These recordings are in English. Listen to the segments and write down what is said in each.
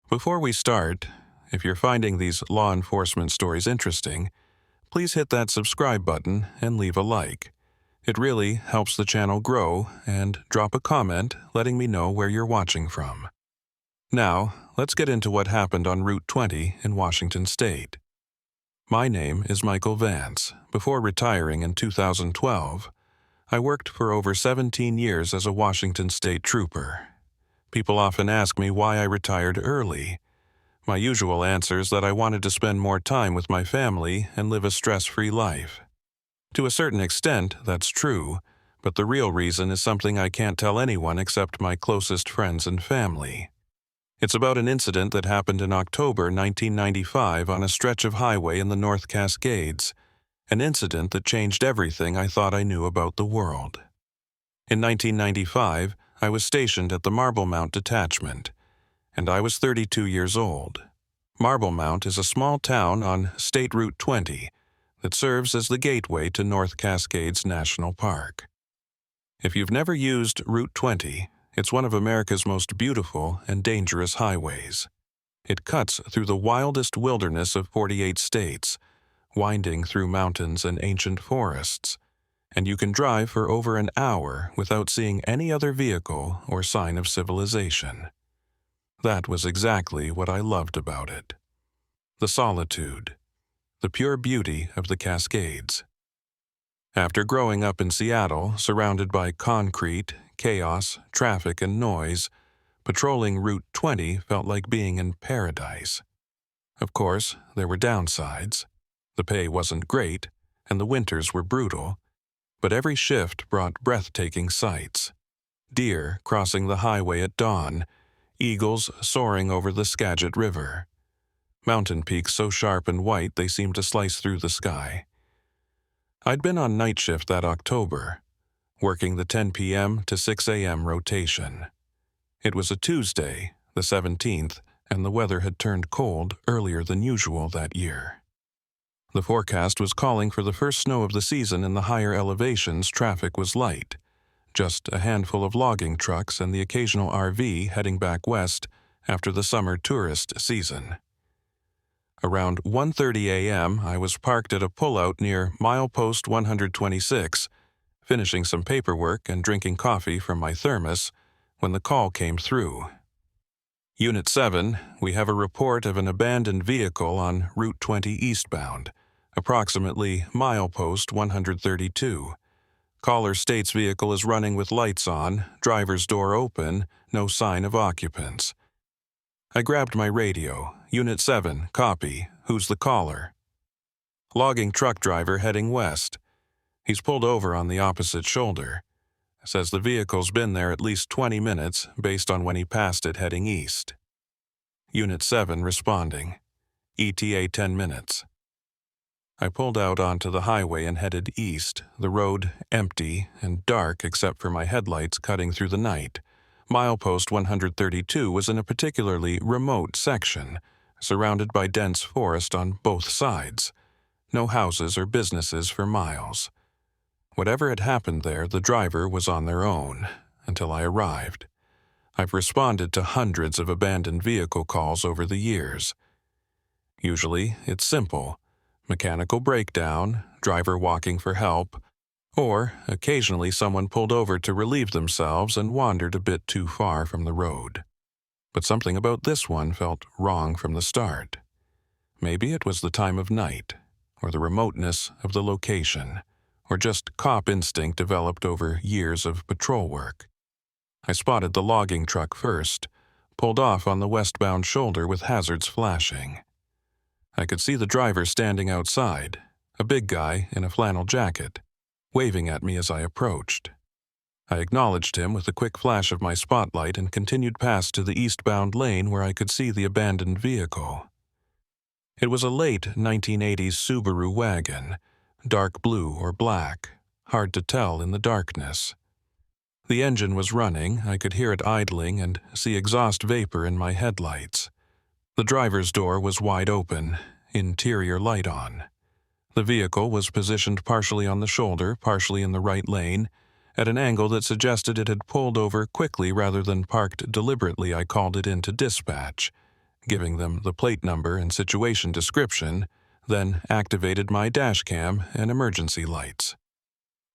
Before we start, if you're finding these law enforcement stories interesting, please hit that subscribe button and leave a like. It really helps the channel grow, and drop a comment letting me know where you're watching from. Now, let's get into what happened on Route 20 in Washington State. My name is Michael Vance. Before retiring in 2012, I worked for over 17 years as a Washington State trooper. People often ask me why I retired early. My usual answer is that I wanted to spend more time with my family and live a stress-free life. To a certain extent, that's true, but the real reason is something I can't tell anyone except my closest friends and family. It's about an incident that happened in October 1995 on a stretch of highway in the North Cascades, an incident that changed everything I thought I knew about the world. In 1995, I was stationed at the Marble Mount Detachment, and I was 32 years old. Marble Mount is a small town on State Route 20 that serves as the gateway to North Cascades National Park. If you've never used Route 20, it's one of America's most beautiful and dangerous highways. It cuts through the wildest wilderness of 48 states, winding through mountains and ancient forests, and you can drive for over an hour without seeing any other vehicle or sign of civilization. That was exactly what I loved about it. The solitude, the pure beauty of the Cascades. After growing up in Seattle, surrounded by concrete, chaos, traffic, and noise, patrolling Route 20 felt like being in paradise. Of course, there were downsides. The pay wasn't great, and the winters were brutal, but every shift brought breathtaking sights. Deer crossing the highway at dawn, eagles soaring over the Skagit River. Mountain peaks so sharp and white they seemed to slice through the sky. I'd been on night shift that October, working the 10 p.m. to 6 a.m. rotation. It was a Tuesday, the 17th, and the weather had turned cold earlier than usual that year. The forecast was calling for the first snow of the season. In the higher elevations, traffic was light. Just a handful of logging trucks and the occasional RV heading back west after the summer tourist season. Around 1:30 a.m., I was parked at a pullout near milepost 126, finishing some paperwork and drinking coffee from my thermos, when the call came through. Unit 7, we have a report of an abandoned vehicle on Route 20 eastbound, approximately milepost 132. Caller states vehicle is running with lights on, driver's door open, no sign of occupants. I grabbed my radio. Unit 7, copy. Who's the caller? Logging truck driver heading west. He's pulled over on the opposite shoulder. Says the vehicle's been there at least 20 minutes based on when he passed it heading east. Unit 7 responding. ETA 10 minutes. I pulled out onto the highway and headed east, the road empty and dark except for my headlights cutting through the night. Milepost 132 was in a particularly remote section, surrounded by dense forest on both sides. No houses or businesses for miles. Whatever had happened there, the driver was on their own, until I arrived. I've responded to hundreds of abandoned vehicle calls over the years. Usually, it's simple. Mechanical breakdown, driver walking for help, or occasionally someone pulled over to relieve themselves and wandered a bit too far from the road. But something about this one felt wrong from the start. Maybe it was the time of night, or the remoteness of the location, or just cop instinct developed over years of patrol work. I spotted the logging truck first, pulled off on the westbound shoulder with hazards flashing. I could see the driver standing outside, a big guy in a flannel jacket, waving at me as I approached. I acknowledged him with a quick flash of my spotlight and continued past to the eastbound lane where I could see the abandoned vehicle. It was a late 1980s Subaru wagon, dark blue or black, hard to tell in the darkness. The engine was running, I could hear it idling and see exhaust vapor in my headlights. The driver's door was wide open, interior light on. The vehicle was positioned partially on the shoulder, partially in the right lane, at an angle that suggested it had pulled over quickly rather than parked deliberately. I called it into dispatch, giving them the plate number and situation description, then activated my dash cam and emergency lights.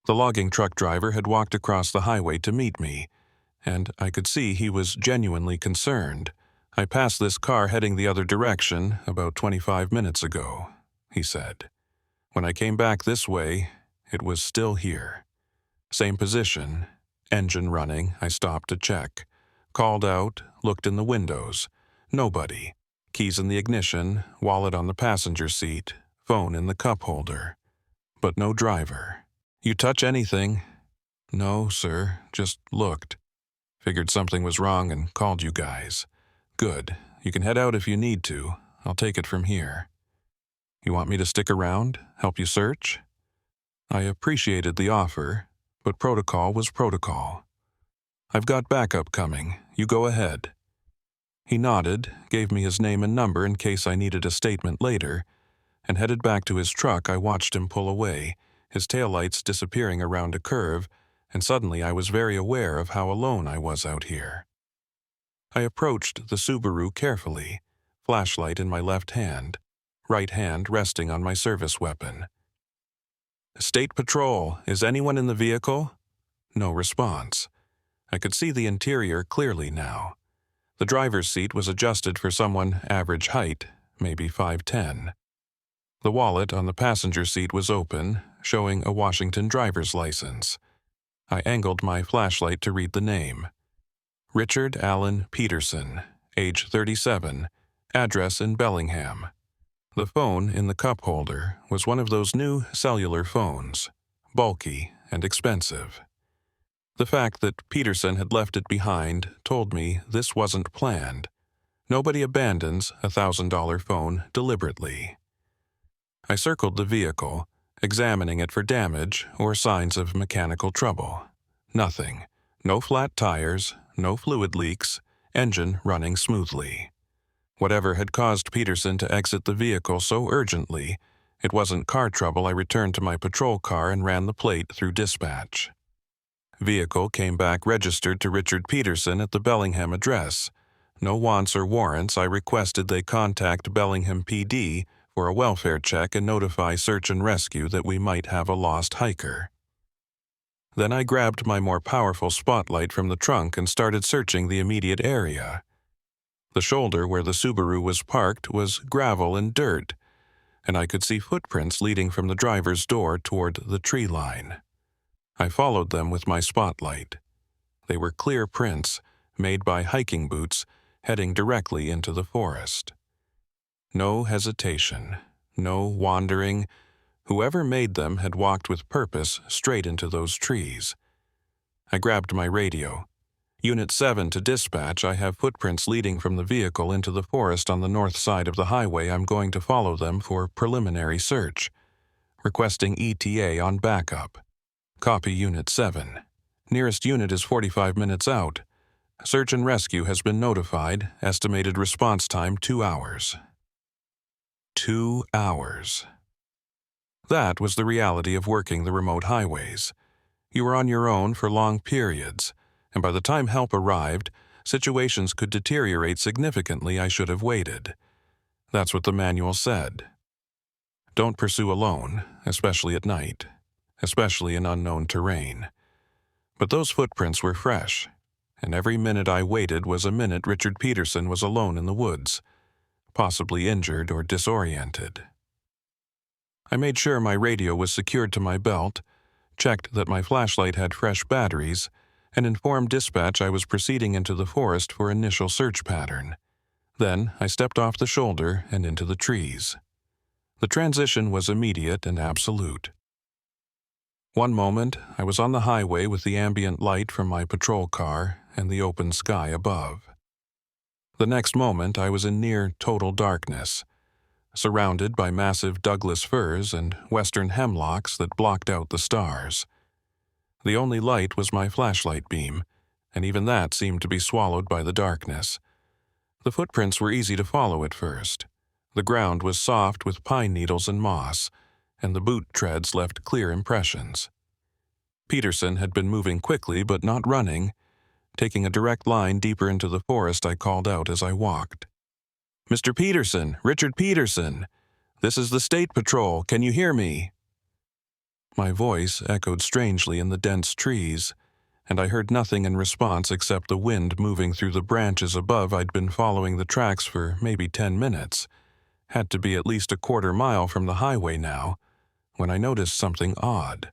The logging truck driver had walked across the highway to meet me, and I could see he was genuinely concerned. "I passed this car heading the other direction about 25 minutes ago," he said. "When I came back this way, it was still here. Same position, engine running. I stopped to check. Called out, looked in the windows. Nobody. Keys in the ignition, wallet on the passenger seat, phone in the cup holder. But no driver. You touch anything?" "No, sir, just looked. Figured something was wrong and called you guys." "Good. You can head out if you need to. I'll take it from here." "You want me to stick around? Help you search?" I appreciated the offer, but protocol was protocol. "I've got backup coming. You go ahead." He nodded, gave me his name and number in case I needed a statement later, and headed back to his truck. I watched him pull away, his taillights disappearing around a curve, and suddenly I was very aware of how alone I was out here. I approached the Subaru carefully, flashlight in my left hand, right hand resting on my service weapon. "State Patrol, is anyone in the vehicle?" No response. I could see the interior clearly now. The driver's seat was adjusted for someone average height, maybe 5'10". The wallet on the passenger seat was open, showing a Washington driver's license. I angled my flashlight to read the name. Richard Allen Peterson, age 37, address in Bellingham. The phone in the cup holder was one of those new cellular phones, bulky and expensive. The fact that Peterson had left it behind told me this wasn't planned. Nobody abandons a $1,000 phone deliberately. I circled the vehicle, examining it for damage or signs of mechanical trouble. Nothing. No flat tires, no fluid leaks, engine running smoothly. Whatever had caused Peterson to exit the vehicle so urgently, it wasn't car trouble. I returned to my patrol car and ran the plate through dispatch. Vehicle came back registered to Richard Peterson at the Bellingham address. No wants or warrants. I requested they contact Bellingham PD for a welfare check and notify search and rescue that we might have a lost hiker. Then I grabbed my more powerful spotlight from the trunk and started searching the immediate area. The shoulder where the Subaru was parked was gravel and dirt, and I could see footprints leading from the driver's door toward the tree line. I followed them with my spotlight. They were clear prints, made by hiking boots, heading directly into the forest. No hesitation, no wandering. Whoever made them had walked with purpose straight into those trees. I grabbed my radio. "Unit 7 to dispatch. I have footprints leading from the vehicle into the forest on the north side of the highway. I'm going to follow them for preliminary search. Requesting ETA on backup." "Copy, Unit 7. Nearest unit is 45 minutes out. Search and rescue has been notified. Estimated response time 2 hours. 2 hours. That was the reality of working the remote highways. You were on your own for long periods, and by the time help arrived, situations could deteriorate significantly. I should have waited. That's what the manual said. Don't pursue alone, especially at night, especially in unknown terrain. But those footprints were fresh, and every minute I waited was a minute Richard Peterson was alone in the woods, possibly injured or disoriented. I made sure my radio was secured to my belt, checked that my flashlight had fresh batteries, and informed dispatch I was proceeding into the forest for initial search pattern. Then I stepped off the shoulder and into the trees. The transition was immediate and absolute. One moment, I was on the highway with the ambient light from my patrol car and the open sky above. The next moment, I was in near total darkness, surrounded by massive Douglas firs and western hemlocks that blocked out the stars. The only light was my flashlight beam, and even that seemed to be swallowed by the darkness. The footprints were easy to follow at first. The ground was soft with pine needles and moss, and the boot treads left clear impressions. Peterson had been moving quickly but not running. Taking a direct line deeper into the forest, I called out as I walked. Mr. Peterson, Richard Peterson, this is the State Patrol, can you hear me? My voice echoed strangely in the dense trees, and I heard nothing in response except the wind moving through the branches above. I'd been following the tracks for maybe 10 minutes. Had to be at least a quarter mile from the highway now, when I noticed something odd.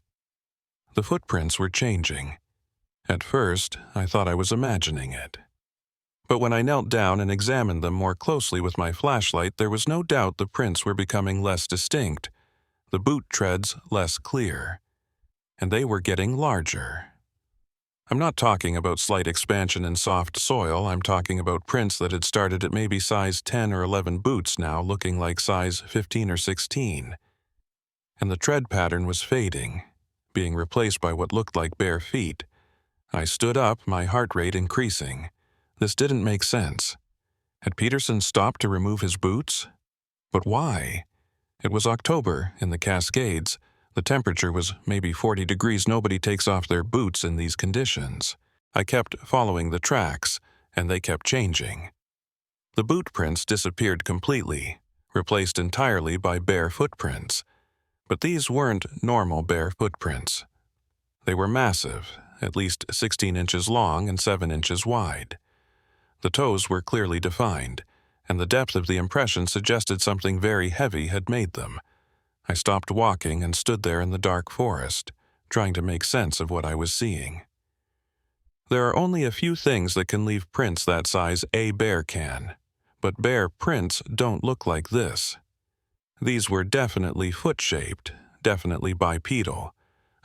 The footprints were changing. At first, I thought I was imagining it. But when I knelt down and examined them more closely with my flashlight, there was no doubt the prints were becoming less distinct, the boot treads less clear, and they were getting larger. I'm not talking about slight expansion in soft soil. I'm talking about prints that had started at maybe size 10 or 11 boots now looking like size 15 or 16. And the tread pattern was fading, being replaced by what looked like bare feet. I stood up, my heart rate increasing. This didn't make sense. Had Peterson stopped to remove his boots? But why? It was October in the Cascades. The temperature was maybe 40 degrees. Nobody takes off their boots in these conditions. I kept following the tracks, and they kept changing. The boot prints disappeared completely, replaced entirely by bare footprints. But these weren't normal bare footprints. They were massive, at least 16 inches long and 7 inches wide. The toes were clearly defined, and the depth of the impression suggested something very heavy had made them. I stopped walking and stood there in the dark forest, trying to make sense of what I was seeing. There are only a few things that can leave prints that size a bear can, but bear prints don't look like this. These were definitely foot-shaped, definitely bipedal.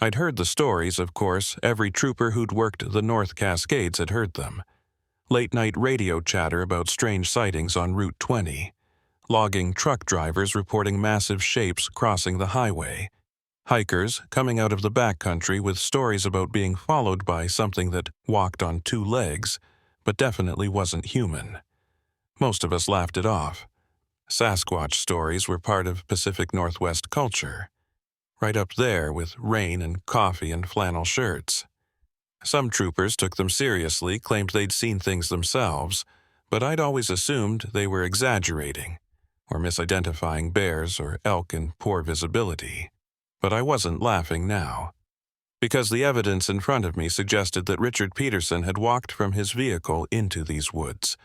I'd heard the stories, of course. Every trooper who'd worked the North Cascades had heard them. Late-night radio chatter about strange sightings on Route 20. Logging truck drivers reporting massive shapes crossing the highway. Hikers coming out of the backcountry with stories about being followed by something that walked on 2 legs, but definitely wasn't human. Most of us laughed it off. Sasquatch stories were part of Pacific Northwest culture. Right up there with rain and coffee and flannel shirts. Some troopers took them seriously, claimed they'd seen things themselves, but I'd always assumed they were exaggerating, or misidentifying bears or elk in poor visibility. But I wasn't laughing now, because the evidence in front of me suggested that Richard Peterson had walked from his vehicle into these woods,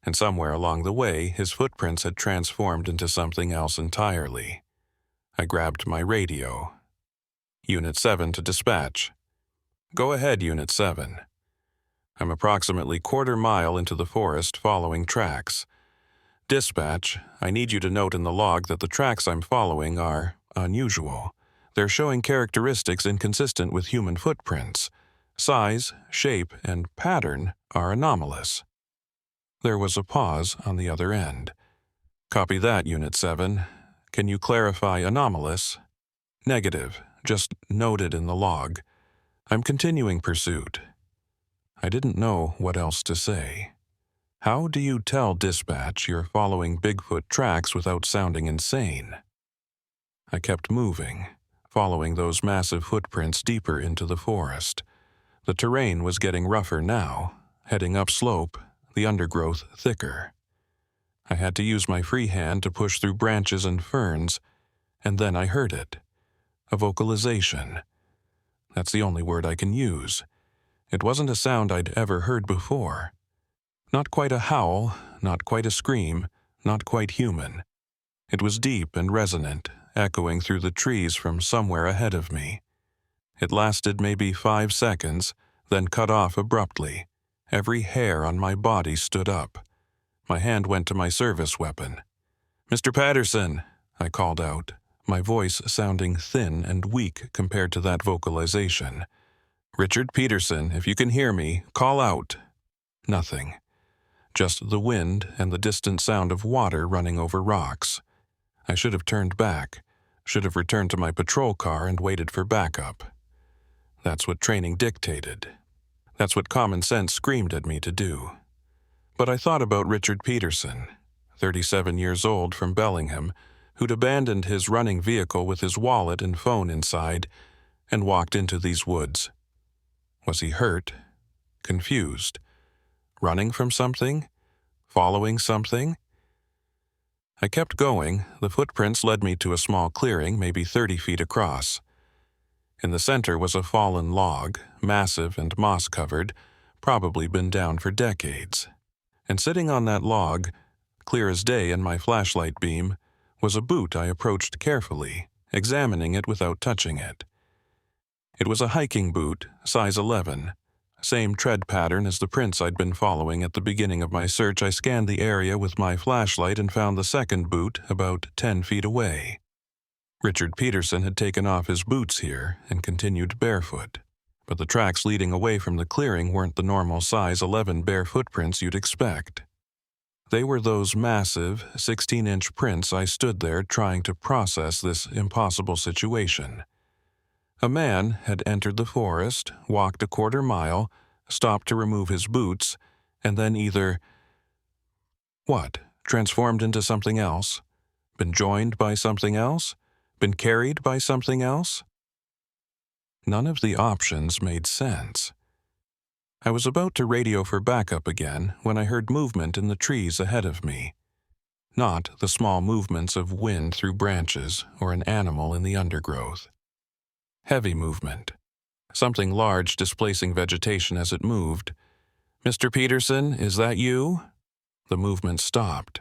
and somewhere along the way his footprints had transformed into something else entirely. I grabbed my radio. Unit 7 to dispatch. Go ahead, Unit 7. I'm approximately quarter mile into the forest following tracks. Dispatch, I need you to note in the log that the tracks I'm following are unusual. They're showing characteristics inconsistent with human footprints. Size, shape, and pattern are anomalous. There was a pause on the other end. Copy that, Unit 7. Can you clarify anomalous? Negative, just noted in the log. I'm continuing pursuit. I didn't know what else to say. How do you tell dispatch you're following Bigfoot tracks without sounding insane? I kept moving, following those massive footprints deeper into the forest. The terrain was getting rougher now, heading upslope, the undergrowth thicker. I had to use my free hand to push through branches and ferns, and then I heard it. A vocalization. That's the only word I can use. It wasn't a sound I'd ever heard before. Not quite a howl, not quite a scream, not quite human. It was deep and resonant, echoing through the trees from somewhere ahead of me. It lasted maybe 5 seconds, then cut off abruptly. Every hair on my body stood up. My hand went to my service weapon. "Mr. Patterson," I called out, my voice sounding thin and weak compared to that vocalization. "Richard Peterson, if you can hear me, call out." Nothing. Just the wind and the distant sound of water running over rocks. I should have turned back, should have returned to my patrol car and waited for backup. That's what training dictated. That's what common sense screamed at me to do. But I thought about Richard Peterson, 37 years old from Bellingham, who'd abandoned his running vehicle with his wallet and phone inside and walked into these woods. Was he hurt? Confused? Running from something? Following something? I kept going. The footprints led me to a small clearing, maybe 30 feet across. In the center was a fallen log, massive and moss-covered, probably been down for decades. And sitting on that log, clear as day in my flashlight beam, was a boot I approached carefully, examining it without touching it. It was a hiking boot, size 11. Same tread pattern as the prints I'd been following at the beginning of my search. I scanned the area with my flashlight and found the second boot about 10 feet away. Richard Peterson had taken off his boots here and continued barefoot, but the tracks leading away from the clearing weren't the normal size 11 bare footprints you'd expect. They were those massive, 16-inch prints. I stood there trying to process this impossible situation. A man had entered the forest, walked a quarter mile, stopped to remove his boots, and then either... what? Transformed into something else? Been joined by something else? Been carried by something else? None of the options made sense. I was about to radio for backup again when I heard movement in the trees ahead of me. Not the small movements of wind through branches or an animal in the undergrowth. Heavy movement. Something large displacing vegetation as it moved. "Mr. Peterson, is that you?" The movement stopped.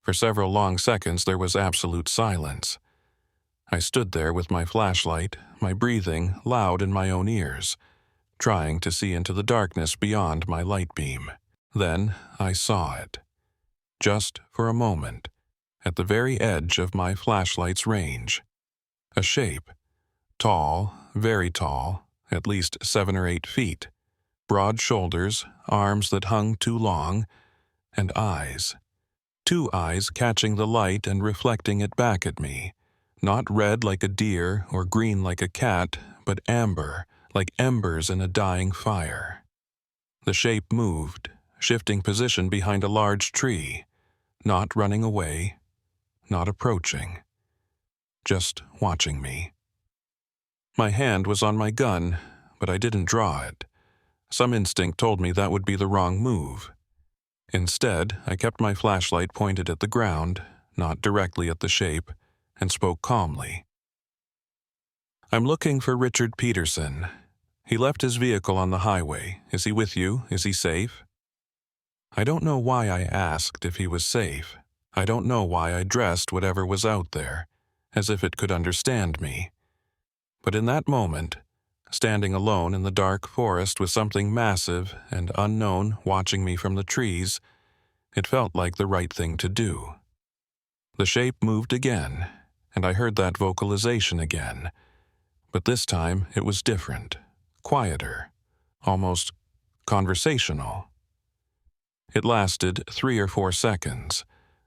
For several long seconds there was absolute silence. I stood there with my flashlight, my breathing loud in my own ears, trying to see into the darkness beyond my light beam. Then I saw it. Just for a moment, at the very edge of my flashlight's range. A shape. Tall, very tall, at least 7 or 8 feet. Broad shoulders, arms that hung too long, and eyes. 2 eyes catching the light and reflecting it back at me. Not red like a deer or green like a cat, but amber, like embers in a dying fire. The shape moved, shifting position behind a large tree, not running away, not approaching, just watching me. My hand was on my gun, but I didn't draw it. Some instinct told me that would be the wrong move. Instead, I kept my flashlight pointed at the ground, not directly at the shape, and spoke calmly. "I'm looking for Richard Peterson. He left his vehicle on the highway. Is he with you? Is he safe?" I don't know why I asked if he was safe. I don't know why I dressed whatever was out there, as if it could understand me. But in that moment, standing alone in the dark forest with something massive and unknown watching me from the trees, it felt like the right thing to do. The shape moved again, and I heard that vocalization again. But this time it was different, quieter, almost conversational. It lasted 3 or 4 seconds,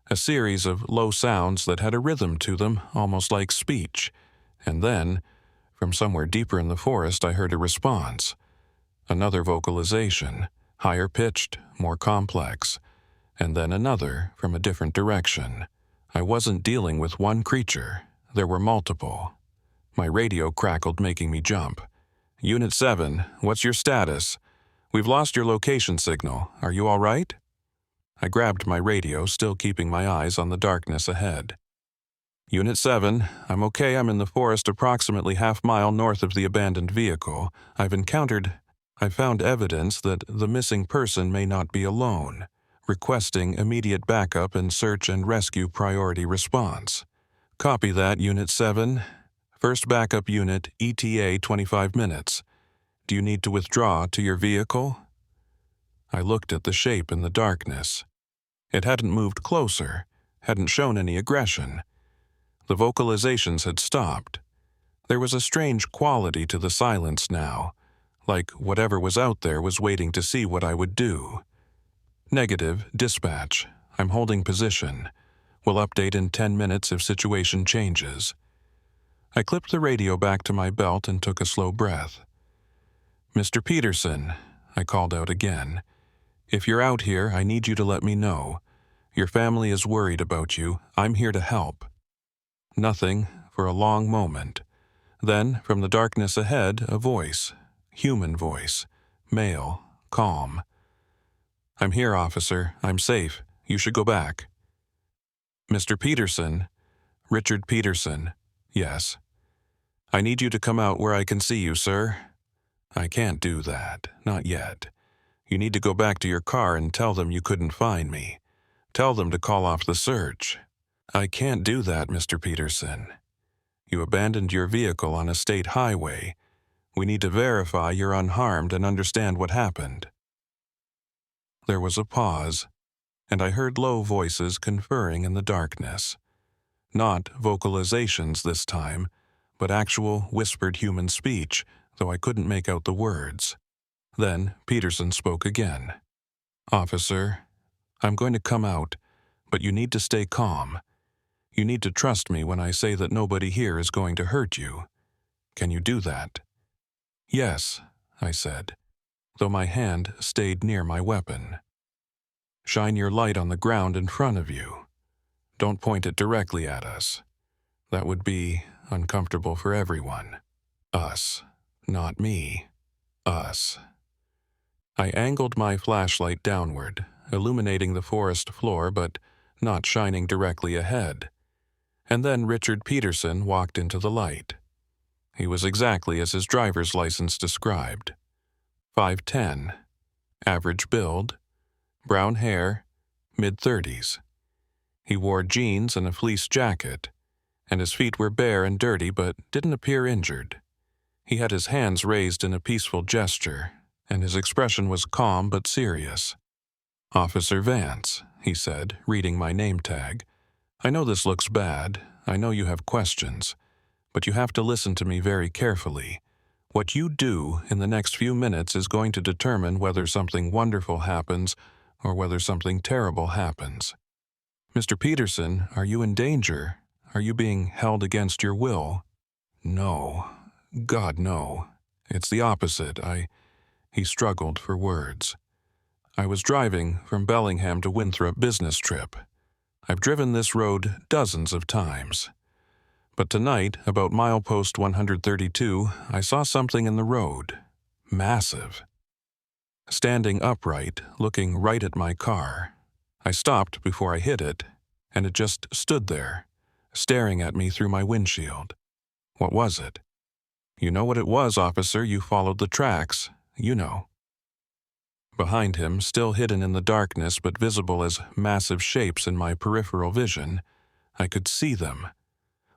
a series of low sounds that had a rhythm to them, almost like speech, and then, from somewhere deeper in the forest, I heard a response. Another vocalization, higher pitched, more complex, and then another from a different direction. I wasn't dealing with one creature. There were multiple. My radio crackled, making me jump. "Unit 7, what's your status? We've lost your location signal. Are you all right?" I grabbed my radio, still keeping my eyes on the darkness ahead. "Unit 7, I'm okay. I'm in the forest approximately half-mile north of the abandoned vehicle. I've found evidence that the missing person may not be alone, requesting immediate backup and search and rescue priority response." "Copy that, Unit 7. First backup unit, ETA 25 minutes. Do you need to withdraw to your vehicle?" I looked at the shape in the darkness. It hadn't moved closer, hadn't shown any aggression. The vocalizations had stopped. There was a strange quality to the silence now, like whatever was out there was waiting to see what I would do. "Negative, dispatch. I'm holding position. We'll update in 10 minutes if situation changes." I clipped the radio back to my belt and took a slow breath. "Mr. Peterson," I called out again. "If you're out here, I need you to let me know. Your family is worried about you. I'm here to help." Nothing for a long moment. Then, from the darkness ahead, a voice. Human voice. Male. Calm. "I'm here, officer. I'm safe. You should go back." Mr. Peterson, Richard Peterson, yes. I need you to come out where I can see you, sir. I can't do that, not yet. You need to go back to your car and tell them you couldn't find me. Tell them to call off the search. I can't do that, Mr. Peterson. You abandoned your vehicle on a state highway. We need to verify you're unharmed and understand what happened. There was a pause, and I heard low voices conferring in the darkness. Not vocalizations this time, but actual whispered human speech, though I couldn't make out the words. Then Peterson spoke again. Officer, I'm going to come out, but you need to stay calm. You need to trust me when I say that nobody here is going to hurt you. Can you do that? Yes, I said, though my hand stayed near my weapon. Shine your light on the ground in front of you. Don't point it directly at us. That would be uncomfortable for everyone. Us, not me. Us. I angled my flashlight downward, illuminating the forest floor but not shining directly ahead. And then Richard Peterson walked into the light. He was exactly as his driver's license described. 5'10", average build, brown hair, mid-30s. He wore jeans and a fleece jacket, and his feet were bare and dirty but didn't appear injured. He had his hands raised in a peaceful gesture, and his expression was calm but serious. Officer Vance, he said, reading my name tag. I know this looks bad. I know you have questions. But you have to listen to me very carefully. What you do in the next few minutes is going to determine whether something wonderful happens or whether something terrible happens. Mr. Peterson, are you in danger? Are you being held against your will? No. God, no. It's the opposite. He struggled for words. I was driving from Bellingham to Winthrop business trip. I've driven this road dozens of times. But tonight, about milepost 132, I saw something in the road. Massive. Standing upright, looking right at my car. I stopped before I hit it, and it just stood there, staring at me through my windshield. What was it? You know what it was, officer. You followed the tracks. You know. Behind him, still hidden in the darkness but visible as massive shapes in my peripheral vision, I could see them.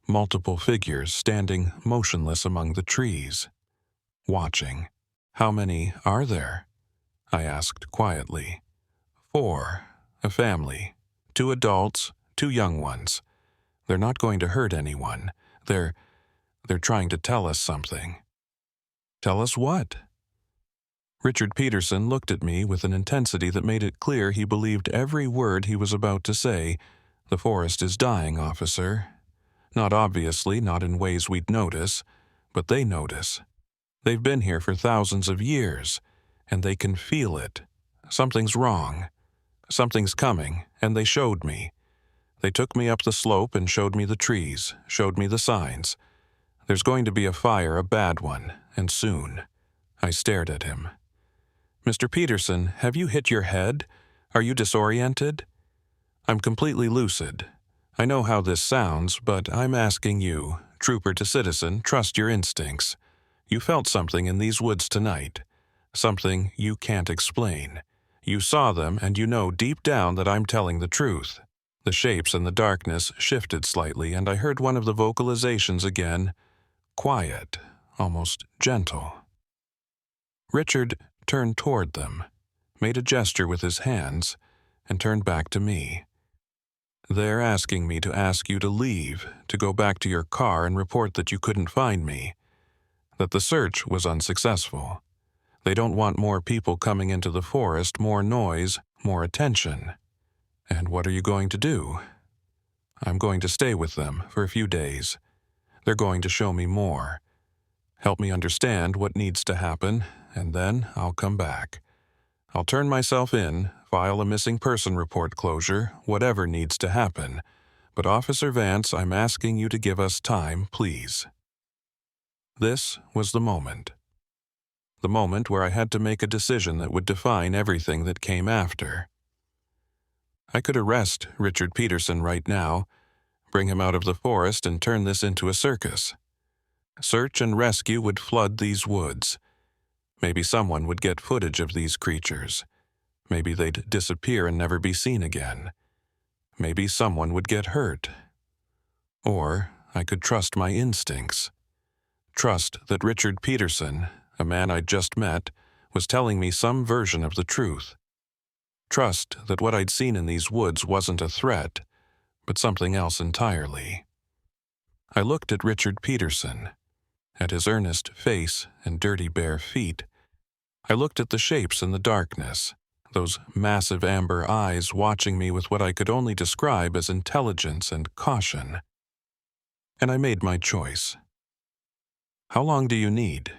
Multiple figures standing motionless among the trees. Watching. How many are there? I asked quietly. 4. A family. 2 adults, 2 young ones. They're not going to hurt anyone. They're trying to tell us something. Tell us what? Richard Peterson looked at me with an intensity that made it clear he believed every word he was about to say. The forest is dying, officer. Not obviously, not in ways we'd notice, but they notice. They've been here for thousands of years, and they can feel it. Something's wrong. Something's coming, and they showed me. They took me up the slope and showed me the trees, showed me the signs. There's going to be a fire, a bad one, and soon. I stared at him. Mr. Peterson, have you hit your head? Are you disoriented? I'm completely lucid. I know how this sounds, but I'm asking you, trooper to citizen, trust your instincts. You felt something in these woods tonight. Something you can't explain. You saw them, and you know deep down that I'm telling the truth. The shapes in the darkness shifted slightly, and I heard one of the vocalizations again. Quiet, almost gentle. Richard turned toward them, made a gesture with his hands, and turned back to me. They're asking me to ask you to leave, to go back to your car and report that you couldn't find me, that the search was unsuccessful. They don't want more people coming into the forest, more noise, more attention. And what are you going to do? I'm going to stay with them for a few days. They're going to show me more. Help me understand what needs to happen, and then I'll come back. I'll turn myself in, file a missing person report closure, whatever needs to happen. But Officer Vance, I'm asking you to give us time, please. This was the moment. The moment where I had to make a decision that would define everything that came after. I could arrest Richard Peterson right now, bring him out of the forest and turn this into a circus. Search and rescue would flood these woods. Maybe someone would get footage of these creatures. Maybe they'd disappear and never be seen again. Maybe someone would get hurt. Or I could trust my instincts. Trust that Richard Peterson, a man I'd just met, was telling me some version of the truth. Trust that what I'd seen in these woods wasn't a threat, but something else entirely. I looked at Richard Peterson, at his earnest face and dirty bare feet. I looked at the shapes in the darkness, those massive amber eyes watching me with what I could only describe as intelligence and caution. And I made my choice. How long do you need?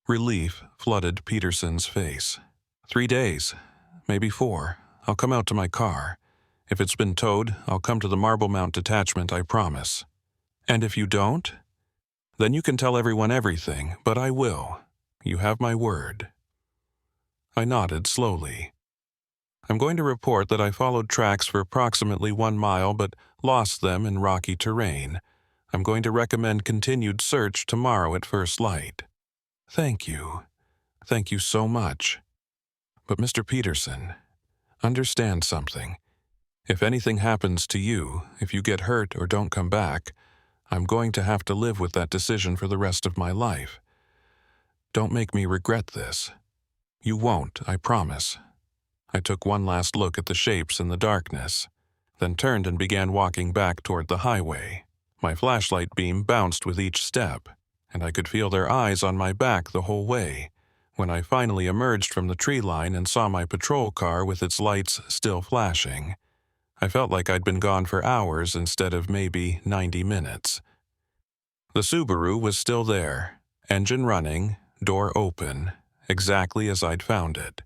Relief flooded Peterson's face. 3 days, maybe 4. I'll come out to my car. If it's been towed, I'll come to the Marble Mount detachment, I promise. And if you don't? Then you can tell everyone everything, but I will. You have my word. I nodded slowly. I'm going to report that I followed tracks for approximately 1 mile but lost them in rocky terrain. I'm going to recommend continued search tomorrow at first light. Thank you. Thank you so much. But Mr. Peterson, understand something. If anything happens to you, if you get hurt or don't come back, I'm going to have to live with that decision for the rest of my life. Don't make me regret this. You won't, I promise. I took one last look at the shapes in the darkness, then turned and began walking back toward the highway. My flashlight beam bounced with each step, and I could feel their eyes on my back the whole way. When I finally emerged from the tree line and saw my patrol car with its lights still flashing, I felt like I'd been gone for hours instead of maybe 90 minutes. The Subaru was still there, engine running, door open, exactly as I'd found it.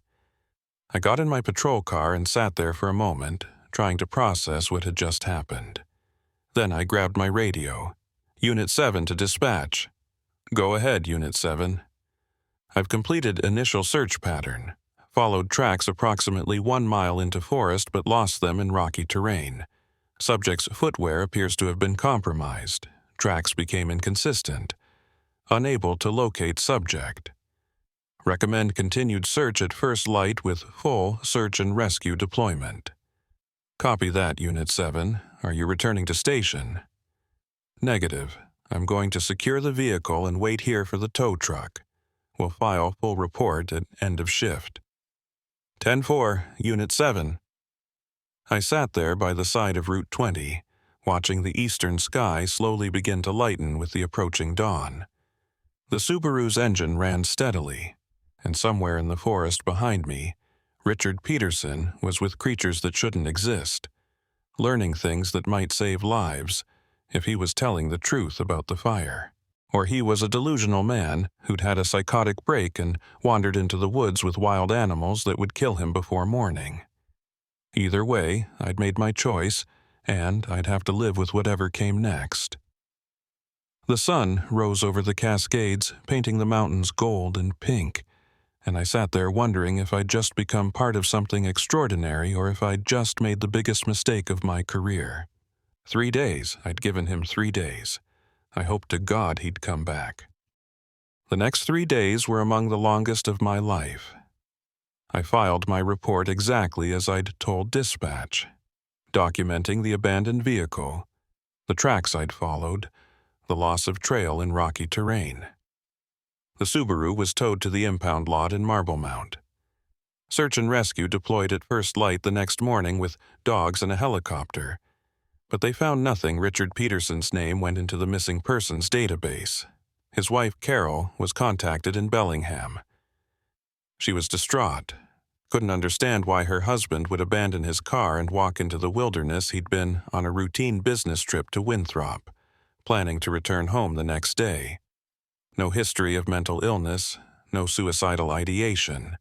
I got in my patrol car and sat there for a moment, trying to process what had just happened. Then I grabbed my radio. Unit 7 to dispatch. Go ahead, Unit 7. I've completed initial search pattern, followed tracks approximately 1 mile into forest but lost them in rocky terrain. Subject's footwear appears to have been compromised. Tracks became inconsistent. Unable to locate subject. Recommend continued search at first light with full search and rescue deployment. Copy that, Unit 7. Are you returning to station? Negative. I'm going to secure the vehicle and wait here for the tow truck. We'll file full report at end of shift. 10-4, Unit 7. I sat there by the side of Route 20, watching the eastern sky slowly begin to lighten with the approaching dawn. The Subaru's engine ran steadily, and somewhere in the forest behind me, Richard Peterson was with creatures that shouldn't exist, learning things that might save lives if he was telling the truth about the fire. Or he was a delusional man who'd had a psychotic break and wandered into the woods with wild animals that would kill him before morning. Either way, I'd made my choice, and I'd have to live with whatever came next. The sun rose over the Cascades, painting the mountains gold and pink, and I sat there wondering if I'd just become part of something extraordinary or if I'd just made the biggest mistake of my career. 3 days, I'd given him 3 days. I hoped to God he'd come back. The next 3 days were among the longest of my life. I filed my report exactly as I'd told dispatch, documenting the abandoned vehicle, the tracks I'd followed, the loss of trail in rocky terrain. The Subaru was towed to the impound lot in Marble Mount. Search and rescue deployed at first light the next morning with dogs and a helicopter, but they found nothing. Richard Peterson's name went into the missing persons database. His wife, Carol, was contacted in Bellingham. She was distraught, couldn't understand why her husband would abandon his car and walk into the wilderness. He'd been on a routine business trip to Winthrop, planning to return home the next day. No history of mental illness, no suicidal ideation,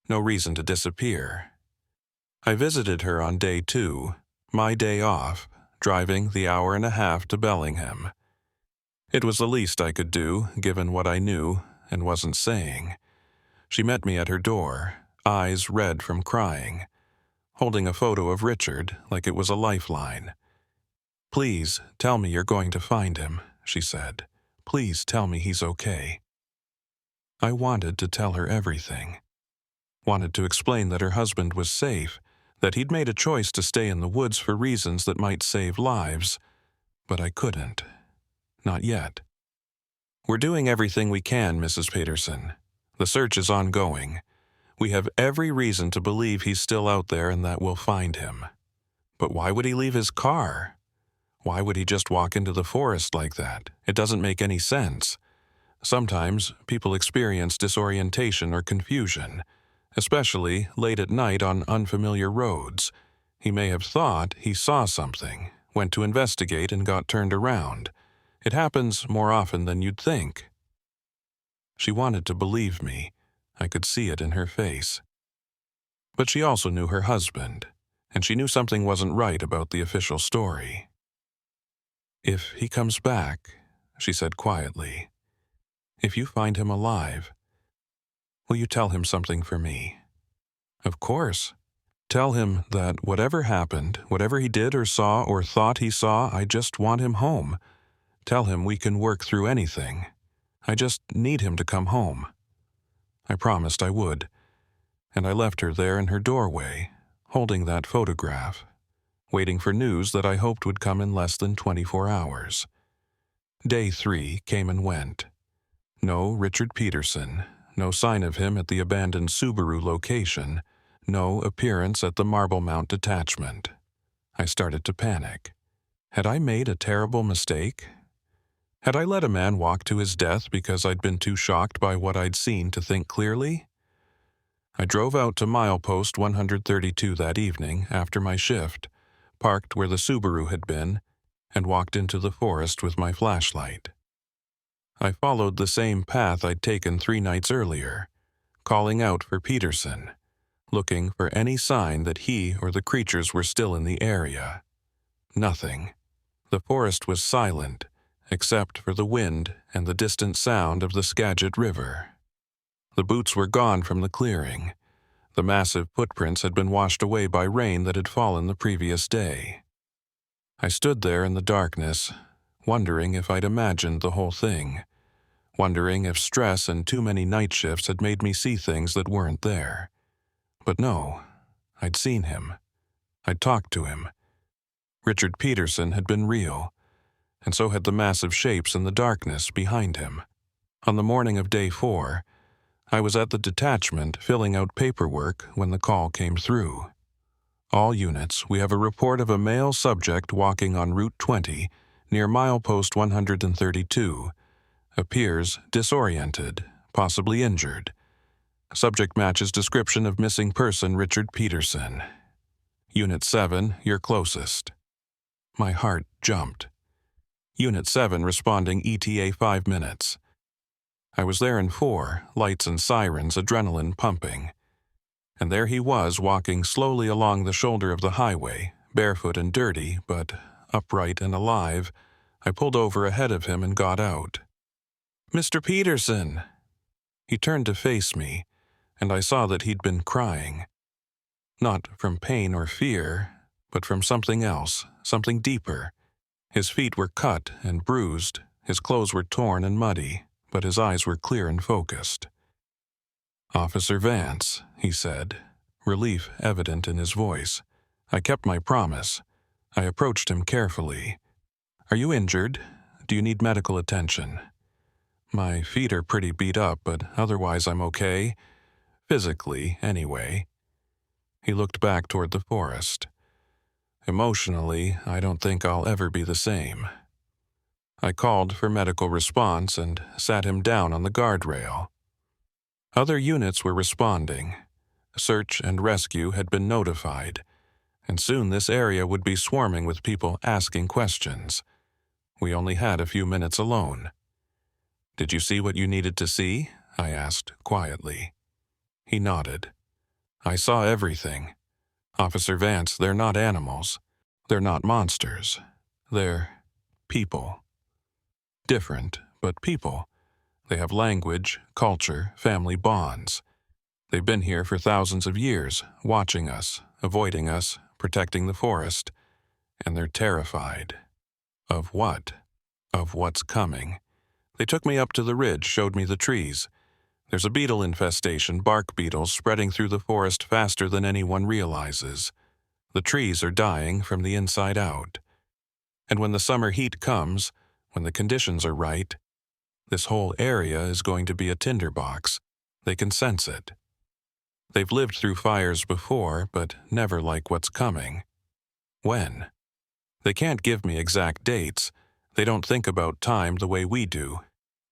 no reason to disappear. I visited her on day 2, my day off, driving the hour and a half to Bellingham. It was the least I could do, given what I knew and wasn't saying. She met me at her door, eyes red from crying. holding a photo of Richard like it was a lifeline. "Please tell me you're going to find him," she said. "Please tell me he's okay." I wanted to tell her everything. Wanted to explain that her husband was safe, that he'd made a choice to stay in the woods for reasons that might save lives, but I couldn't. Not yet. "We're doing everything we can, Mrs. Peterson. The search is ongoing. We have every reason to believe he's still out there and that we'll find him. But why would he leave his car? Why would he just walk into the forest like that? It doesn't make any sense. Sometimes people experience disorientation or confusion, especially late at night on unfamiliar roads. He may have thought he saw something, went to investigate and got turned around. It happens more often than you'd think." She wanted to believe me. I could see it in her face. But she also knew her husband, and she knew something wasn't right about the official story. "If he comes back," she said quietly, "if you find him alive, will you tell him something for me?" "Of course. Tell him that whatever happened, whatever he did or saw or thought he saw, I just want him home. Tell him we can work through anything. I just need him to come home." I promised I would, and I left her there in her doorway, holding that photograph, waiting for news that I hoped would come in less than 24 hours. Day 3 came and went. No Richard Peterson, no sign of him at the abandoned Subaru location, no appearance at the Marble Mount detachment. I started to panic. Had I made a terrible mistake? Had I let a man walk to his death because I'd been too shocked by what I'd seen to think clearly? I drove out to milepost 132 that evening after my shift, parked where the Subaru had been, and walked into the forest with my flashlight. I followed the same path I'd taken 3 nights earlier, calling out for Peterson, looking for any sign that he or the creatures were still in the area. Nothing. The forest was silent, except for the wind and the distant sound of the Skagit River. The boots were gone from the clearing. The massive footprints had been washed away by rain that had fallen the previous day. I stood there in the darkness, wondering if I'd imagined the whole thing, wondering if stress and too many night shifts had made me see things that weren't there. But no, I'd seen him. I'd talked to him. Richard Peterson had been real, and so had the massive shapes in the darkness behind him. On the morning of day 4, I was at the detachment filling out paperwork when the call came through. "All units, we have a report of a male subject walking on Route 20 near milepost 132. Appears disoriented, possibly injured. Subject matches description of missing person Richard Peterson. Unit 7, you're closest." My heart jumped. Unit 7 responding ETA 5 minutes. I was there in 4, lights and sirens, adrenaline pumping. And there he was walking slowly along the shoulder of the highway, barefoot and dirty, but upright and alive. I pulled over ahead of him and got out. "Mr. Peterson!" He turned to face me, and I saw that he'd been crying. Not from pain or fear, but from something else, something deeper. His feet were cut and bruised, his clothes were torn and muddy, but his eyes were clear and focused. "Officer Vance," he said, relief evident in his voice. I kept my promise. I approached him carefully. "Are you injured? Do you need medical attention?" "My feet are pretty beat up, but otherwise I'm okay. Physically, anyway." He looked back toward the forest. "Emotionally, I don't think I'll ever be the same." I called for medical response and sat him down on the guardrail. Other units were responding. Search and rescue had been notified, and soon this area would be swarming with people asking questions. We only had a few minutes alone. "Did you see what you needed to see?" I asked quietly. He nodded. "I saw everything. Officer Vance, they're not animals. They're not monsters. They're people. Different, but people. They have language, culture, family bonds. They've been here for thousands of years, watching us, avoiding us, protecting the forest, and they're terrified. Of what? Of what's coming. They took me up to the ridge, showed me the trees. There's a beetle infestation, bark beetles, spreading through the forest faster than anyone realizes. The trees are dying from the inside out. And when the summer heat comes, when the conditions are right, this whole area is going to be a tinderbox. They can sense it. They've lived through fires before, but never like what's coming. When? They can't give me exact dates. They don't think about time the way we do.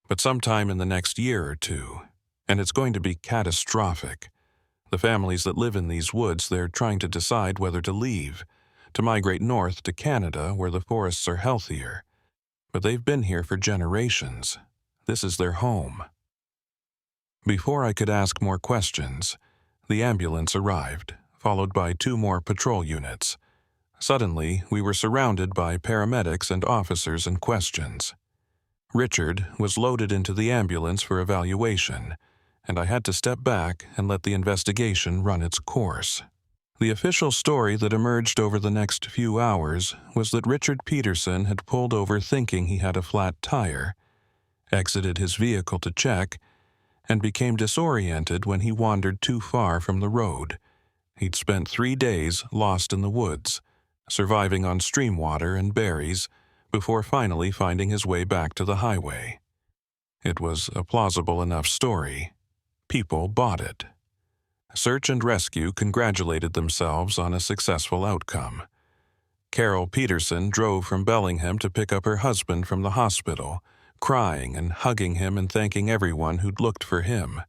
But sometime in the next year or two. And it's going to be catastrophic. The families that live in these woods, they're trying to decide whether to leave, to migrate north to Canada where the forests are healthier. But they've been here for generations. This is their home. Before I could ask more questions, the ambulance arrived, followed by 2 more patrol units. Suddenly, we were surrounded by paramedics and officers and questions. Richard was loaded into the ambulance for evaluation, and I had to step back and let the investigation run its course. The official story that emerged over the next few hours was that Richard Peterson had pulled over thinking he had a flat tire, exited his vehicle to check, and became disoriented when he wandered too far from the road. He'd spent 3 days lost in the woods, surviving on stream water and berries, before finally finding his way back to the highway. It was a plausible enough story. People bought it. Search and Rescue congratulated themselves on a successful outcome. Carol Peterson drove from Bellingham to pick up her husband from the hospital, crying and hugging him and thanking everyone who'd looked for him.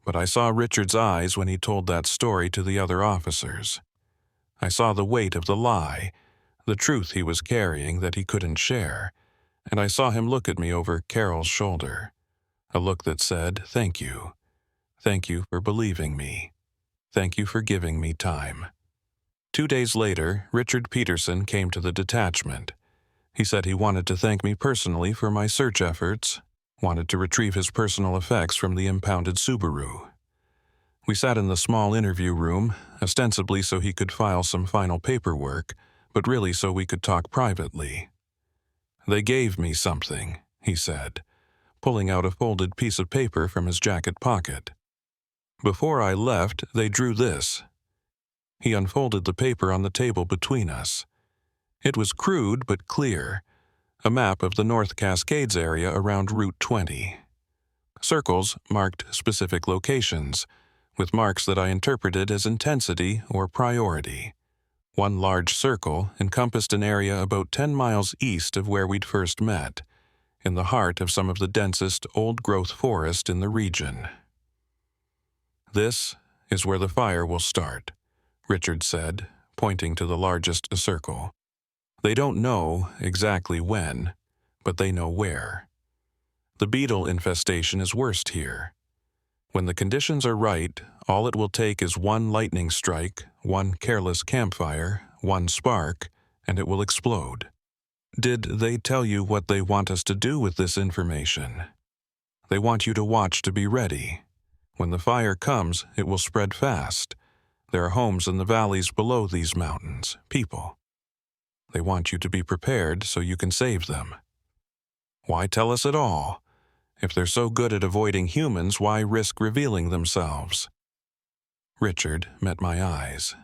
But I saw Richard's eyes when he told that story to the other officers. I saw the weight of the lie, the truth he was carrying that he couldn't share, and I saw him look at me over Carol's shoulder, a look that said, "Thank you. Thank you for believing me. Thank you for giving me time." 2 days later, Richard Peterson came to the detachment. He said he wanted to thank me personally for my search efforts, wanted to retrieve his personal effects from the impounded Subaru. We sat in the small interview room, ostensibly so he could file some final paperwork, but really so we could talk privately. "They gave me something," he said, pulling out a folded piece of paper from his jacket pocket. "Before I left, they drew this." He unfolded the paper on the table between us. It was crude but clear, a map of the North Cascades area around Route 20. Circles marked specific locations, with marks that I interpreted as intensity or priority. One large circle encompassed an area about 10 miles east of where we'd first met, in the heart of some of the densest old-growth forest in the region. "This is where the fire will start," Richard said, pointing to the largest circle. "They don't know exactly when, but they know where. The beetle infestation is worst here. When the conditions are right, all it will take is one lightning strike, one careless campfire, one spark, and it will explode." "Did they tell you what they want us to do with this information?" "They want you to watch to be ready. When the fire comes, it will spread fast. There are homes in the valleys below these mountains, people. They want you to be prepared so you can save them." "Why tell us at all? If they're so good at avoiding humans, why risk revealing themselves?" Richard met my eyes.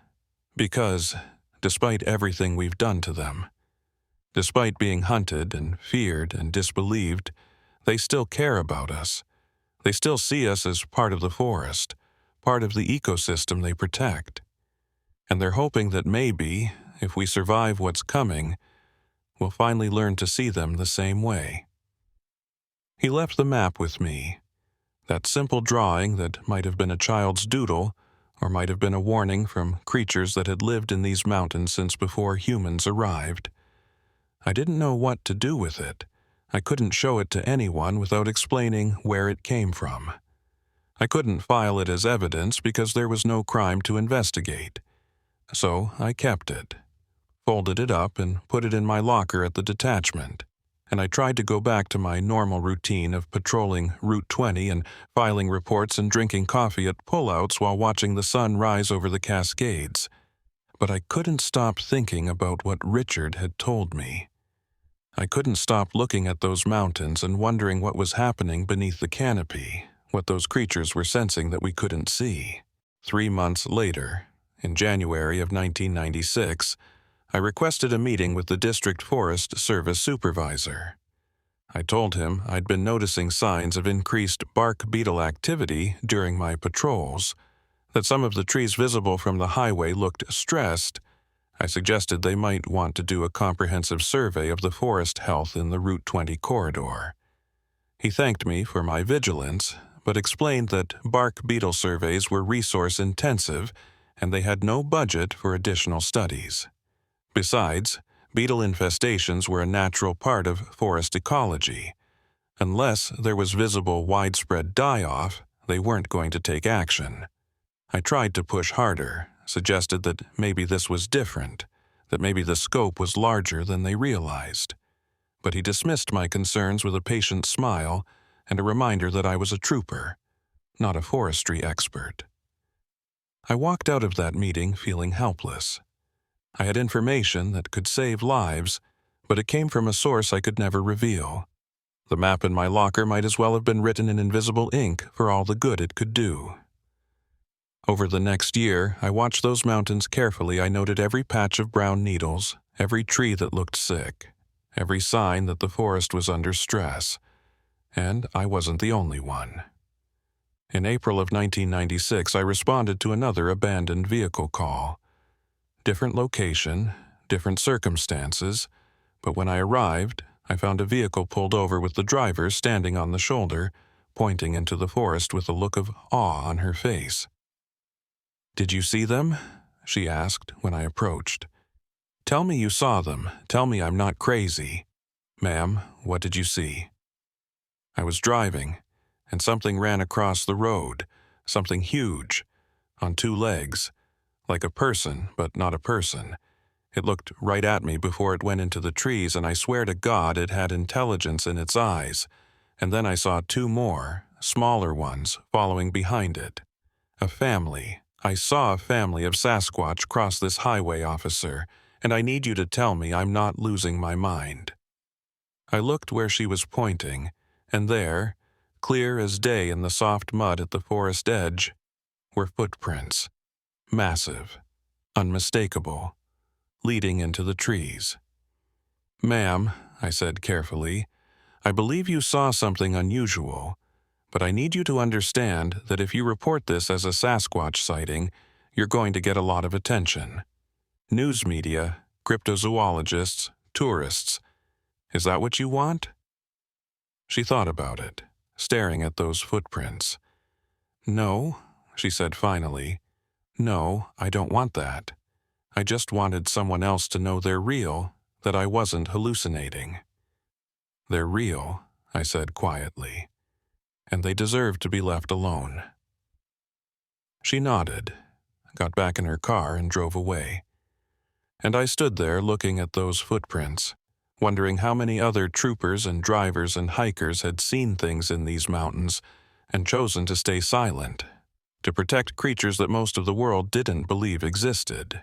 "Because, despite everything we've done to them, despite being hunted and feared and disbelieved, they still care about us. They still see us as part of the forest, part of the ecosystem they protect. And they're hoping that maybe, if we survive what's coming, we'll finally learn to see them the same way." He left the map with me. That simple drawing that might have been a child's doodle, or might have been a warning from creatures that had lived in these mountains since before humans arrived. I didn't know what to do with it. I couldn't show it to anyone without explaining where it came from. I couldn't file it as evidence because there was no crime to investigate. So I kept it, folded it up, and put it in my locker at the detachment. and I tried to go back to my normal routine of patrolling Route 20 and filing reports and drinking coffee at pullouts while watching the sun rise over the Cascades. But I couldn't stop thinking about what Richard had told me. I couldn't stop looking at those mountains and wondering what was happening beneath the canopy, what those creatures were sensing that we couldn't see. 3 months later, in January of 1996, I requested a meeting with the District Forest Service supervisor. I told him I'd been noticing signs of increased bark beetle activity during my patrols, that some of the trees visible from the highway looked stressed. I suggested they might want to do a comprehensive survey of the forest health in the Route 20 corridor. He thanked me for my vigilance, but explained that bark beetle surveys were resource-intensive and they had no budget for additional studies. Besides, beetle infestations were a natural part of forest ecology. Unless there was visible widespread die-off, they weren't going to take action. I tried to push harder, suggested that maybe this was different, that maybe the scope was larger than they realized. But he dismissed my concerns with a patient smile and a reminder that I was a trooper, not a forestry expert. I walked out of that meeting feeling helpless. I had information that could save lives, but it came from a source I could never reveal. The map in my locker might as well have been written in invisible ink for all the good it could do. Over the next year, I watched those mountains carefully. I noted every patch of brown needles, every tree that looked sick, every sign that the forest was under stress. And I wasn't the only one. In April of 1996, I responded to another abandoned vehicle call. Different location, different circumstances, but when I arrived, I found a vehicle pulled over with the driver standing on the shoulder, pointing into the forest with a look of awe on her face. "Did you see them?" she asked when I approached. "Tell me you saw them. Tell me I'm not crazy." "Ma'am, what did you see?" I was driving, and something ran across the road, something huge, on 2 legs, like a person, but not a person. It looked right at me before it went into the trees, and I swear to God it had intelligence in its eyes. And then I saw 2 more, smaller ones, following behind it. A family. I saw a family of Sasquatch cross this highway, officer, and I need you to tell me I'm not losing my mind. I looked where she was pointing, and there, clear as day in the soft mud at the forest edge, were footprints. Massive, unmistakable, leading into the trees. "Ma'am," I said carefully, "I believe you saw something unusual, but I need you to understand that if you report this as a Sasquatch sighting, you're going to get a lot of attention. News media, cryptozoologists, tourists. Is that what you want?" She thought about it, staring at those footprints. "No," she said finally. "No, I don't want that. I just wanted someone else to know they're real, that I wasn't hallucinating." "They're real," I said quietly, "and they deserve to be left alone." She nodded, got back in her car and drove away. And I stood there looking at those footprints, wondering how many other troopers and drivers and hikers had seen things in these mountains and chosen to stay silent, to protect creatures that most of the world didn't believe existed.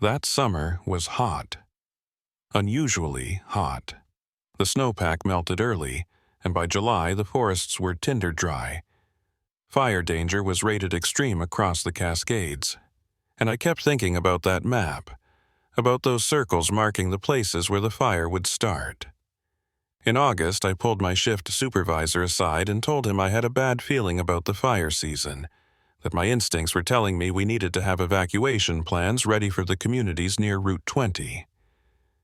That summer was hot. Unusually hot. The snowpack melted early, and by July the forests were tinder dry. Fire danger was rated extreme across the Cascades. And I kept thinking about that map, about those circles marking the places where the fire would start. In August, I pulled my shift supervisor aside and told him I had a bad feeling about the fire season, that my instincts were telling me we needed to have evacuation plans ready for the communities near Route 20.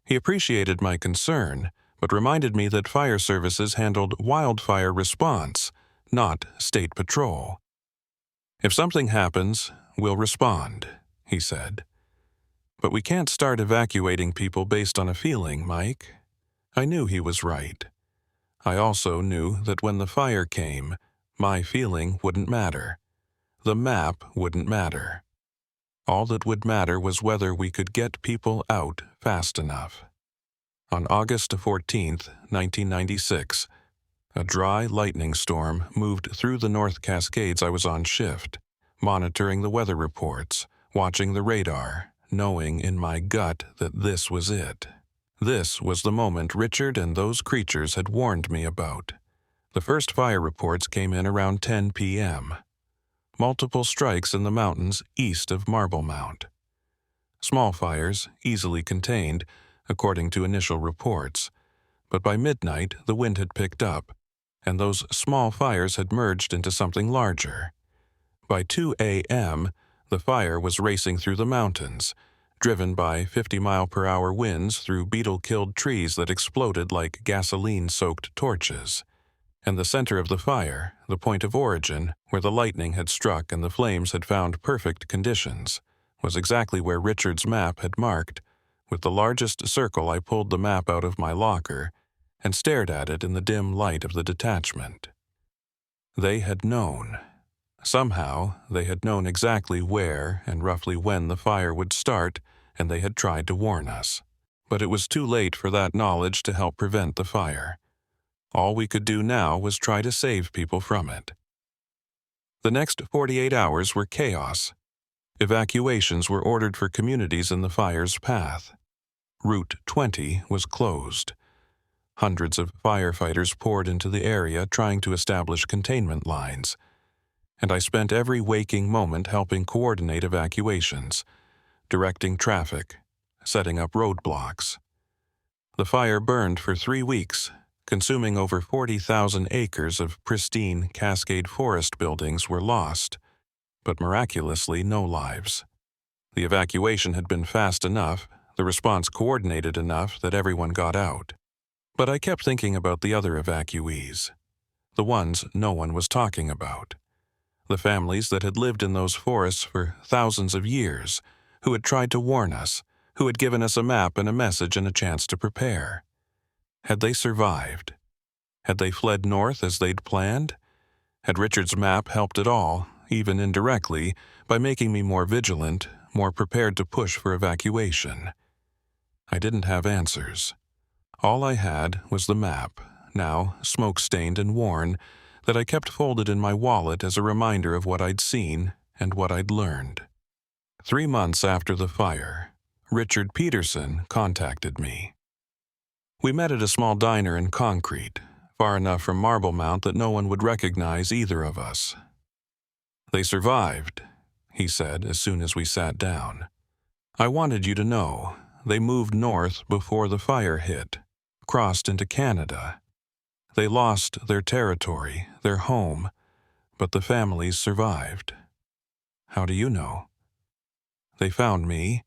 He appreciated my concern, but reminded me that fire services handled wildfire response, not state patrol. "If something happens, we'll respond," he said. "But we can't start evacuating people based on a feeling, Mike." I knew he was right. I also knew that when the fire came, my feeling wouldn't matter. The map wouldn't matter. All that would matter was whether we could get people out fast enough. On August 14th, 1996, a dry lightning storm moved through the North Cascades. I was on shift, monitoring the weather reports, watching the radar, knowing in my gut that this was it. This was the moment Richard and those creatures had warned me about. The first fire reports came in around 10 p.m. Multiple strikes in the mountains east of Marble Mount. Small fires, easily contained, according to initial reports, but by midnight the wind had picked up, and those small fires had merged into something larger. By 2 a.m., the fire was racing through the mountains, driven by 50-mile-per-hour winds through beetle-killed trees that exploded like gasoline-soaked torches. And the center of the fire, the point of origin, where the lightning had struck and the flames had found perfect conditions, was exactly where Richard's map had marked. With the largest circle, I pulled the map out of my locker and stared at it in the dim light of the detachment. They had known. Somehow, they had known exactly where and roughly when the fire would start, and they had tried to warn us. But it was too late for that knowledge to help prevent the fire. All we could do now was try to save people from it. The next 48 hours were chaos. Evacuations were ordered for communities in the fire's path. Route 20 was closed. Hundreds of firefighters poured into the area trying to establish containment lines, and I spent every waking moment helping coordinate evacuations, directing traffic, setting up roadblocks. The fire burned for 3 weeks, consuming over 40,000 acres of pristine Cascade Forest buildings were lost, but miraculously no lives. The evacuation had been fast enough, the response coordinated enough that everyone got out. But I kept thinking about the other evacuees, the ones no one was talking about. The families that had lived in those forests for thousands of years, who had tried to warn us, who had given us a map and a message and a chance to prepare. Had they survived? Had they fled north as they'd planned? Had Richard's map helped at all, even indirectly, by making me more vigilant, more prepared to push for evacuation? I didn't have answers. All I had was the map, now smoke-stained and worn, that I kept folded in my wallet as a reminder of what I'd seen and what I'd learned. 3 months after the fire, Richard Peterson contacted me. We met at a small diner in Concrete, far enough from Marble Mount that no one would recognize either of us. "They survived," he said as soon as we sat down. "I wanted you to know, they moved north before the fire hit, crossed into Canada. They lost their territory, their home, but the families survived." "How do you know?" "They found me,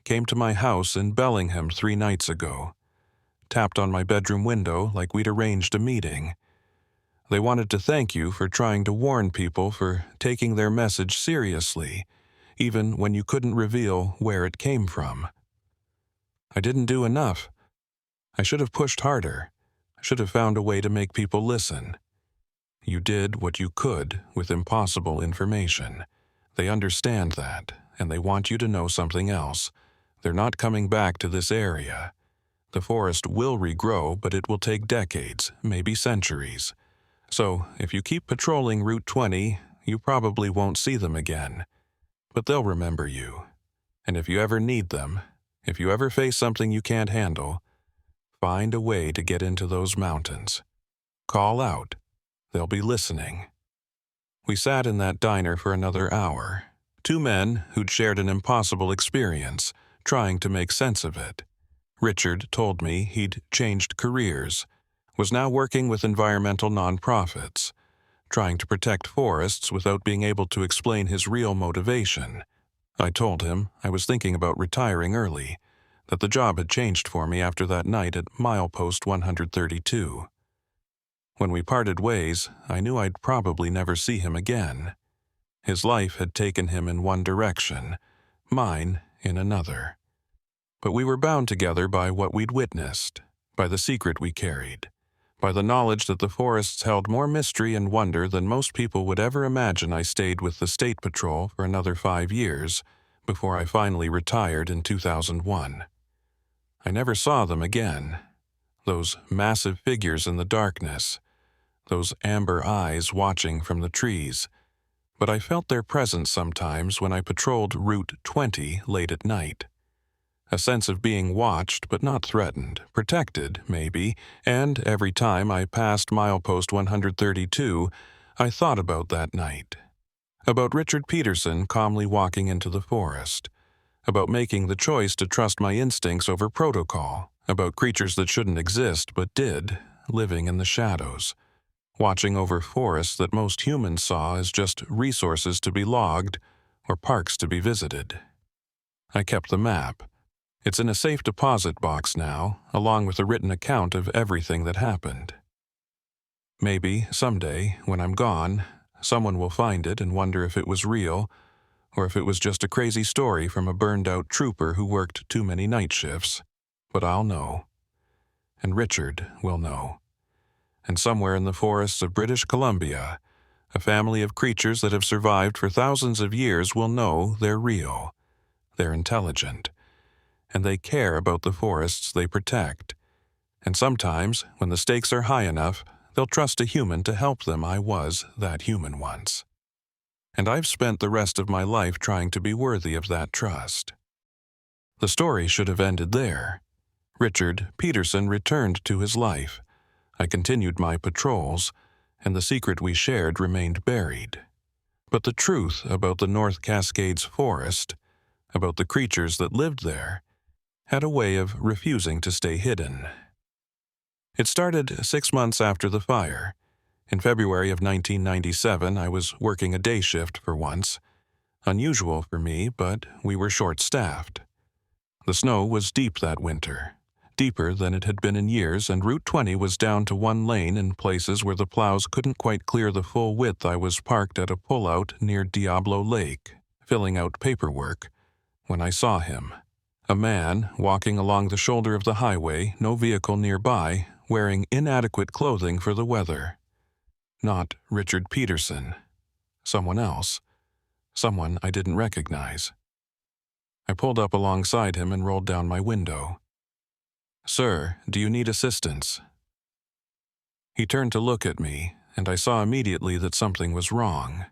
came to my house in Bellingham 3 nights ago, tapped on my bedroom window like we'd arranged a meeting. They wanted to thank you for trying to warn people, for taking their message seriously, even when you couldn't reveal where it came from." "I didn't do enough. I should have pushed harder. I should have found a way to make people listen." "You did what you could with impossible information. They understand that, and they want you to know something else. They're not coming back to this area. The forest will regrow, but it will take decades, maybe centuries. So, if you keep patrolling Route 20, you probably won't see them again. But they'll remember you. And if you ever need them, if you ever face something you can't handle, find a way to get into those mountains. Call out. They'll be listening." We sat in that diner for another hour, 2 men who'd shared an impossible experience, trying to make sense of it. Richard told me he'd changed careers, was now working with environmental nonprofits, trying to protect forests without being able to explain his real motivation. I told him I was thinking about retiring early, that the job had changed for me after that night at milepost 132. When we parted ways, I knew I'd probably never see him again. His life had taken him in one direction, mine in another. But we were bound together by what we'd witnessed, by the secret we carried, by the knowledge that the forests held more mystery and wonder than most people would ever imagine. I stayed with the State Patrol for another 5 years before I finally retired in 2001. I never saw them again. Those massive figures in the darkness, those amber eyes watching from the trees. But I felt their presence sometimes when I patrolled Route 20 late at night. A sense of being watched but not threatened, protected, maybe, and every time I passed milepost 132, I thought about that night. About Richard Peterson calmly walking into the forest. About making the choice to trust my instincts over protocol. About creatures that shouldn't exist but did, living in the shadows. Watching over forests that most humans saw as just resources to be logged or parks to be visited. I kept the map. It's in a safe deposit box now, along with a written account of everything that happened. Maybe, someday, when I'm gone, someone will find it and wonder if it was real, or if it was just a crazy story from a burned-out trooper who worked too many night shifts. But I'll know. And Richard will know. And somewhere in the forests of British Columbia, a family of creatures that have survived for thousands of years will know they're real. They're intelligent. And they care about the forests they protect. And sometimes, when the stakes are high enough, they'll trust a human to help them. I was that human once. And I've spent the rest of my life trying to be worthy of that trust. The story should have ended there. Richard Peterson returned to his life. I continued my patrols, and the secret we shared remained buried. But the truth about the North Cascades forest, about the creatures that lived there, had a way of refusing to stay hidden. It started 6 months after the fire. In February of 1997, I was working a day shift for once. Unusual for me, but we were short-staffed. The snow was deep that winter, deeper than it had been in years, and Route 20 was down to one lane in places where the plows couldn't quite clear the full width. I was parked at a pullout near Diablo Lake, filling out paperwork, when I saw him. A man walking along the shoulder of the highway, no vehicle nearby, wearing inadequate clothing for the weather. Not Richard Peterson. Someone else. Someone I didn't recognize. I pulled up alongside him and rolled down my window. "Sir, do you need assistance?" He turned to look at me, and I saw immediately that something was wrong.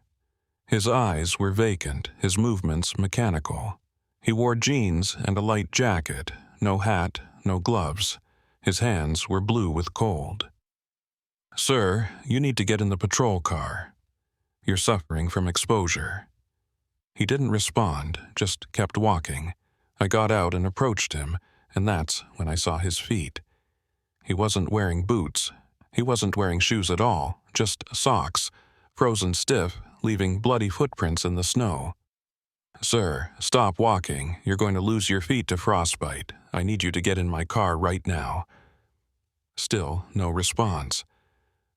His eyes were vacant, his movements mechanical. He wore jeans and a light jacket, no hat, no gloves. His hands were blue with cold. "Sir, you need to get in the patrol car. You're suffering from exposure." He didn't respond, just kept walking. I got out and approached him, and that's when I saw his feet. He wasn't wearing boots. He wasn't wearing shoes at all, just socks, frozen stiff, leaving bloody footprints in the snow. "Sir, stop walking. You're going to lose your feet to frostbite. I need you to get in my car right now." Still no response.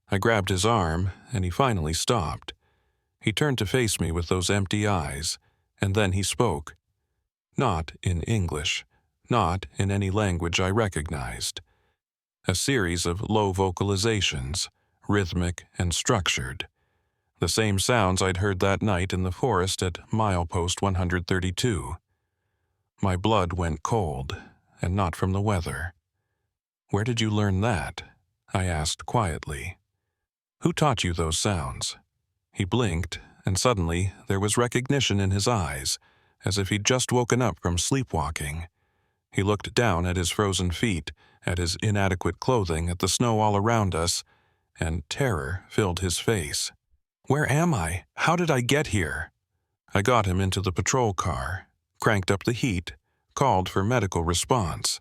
I grabbed his arm, and he finally stopped. He turned to face me with those empty eyes, and then he spoke. Not in English, not in any language I recognized. A series of low vocalizations, rhythmic and structured. The same sounds I'd heard that night in the forest at milepost 132. My blood went cold, and not from the weather. "Where did you learn that?" I asked quietly. "Who taught you those sounds?" He blinked, and suddenly there was recognition in his eyes, as if he'd just woken up from sleepwalking. He looked down at his frozen feet, at his inadequate clothing, at the snow all around us, and terror filled his face. "Where am I? How did I get here?" I got him into the patrol car, cranked up the heat, called for medical response.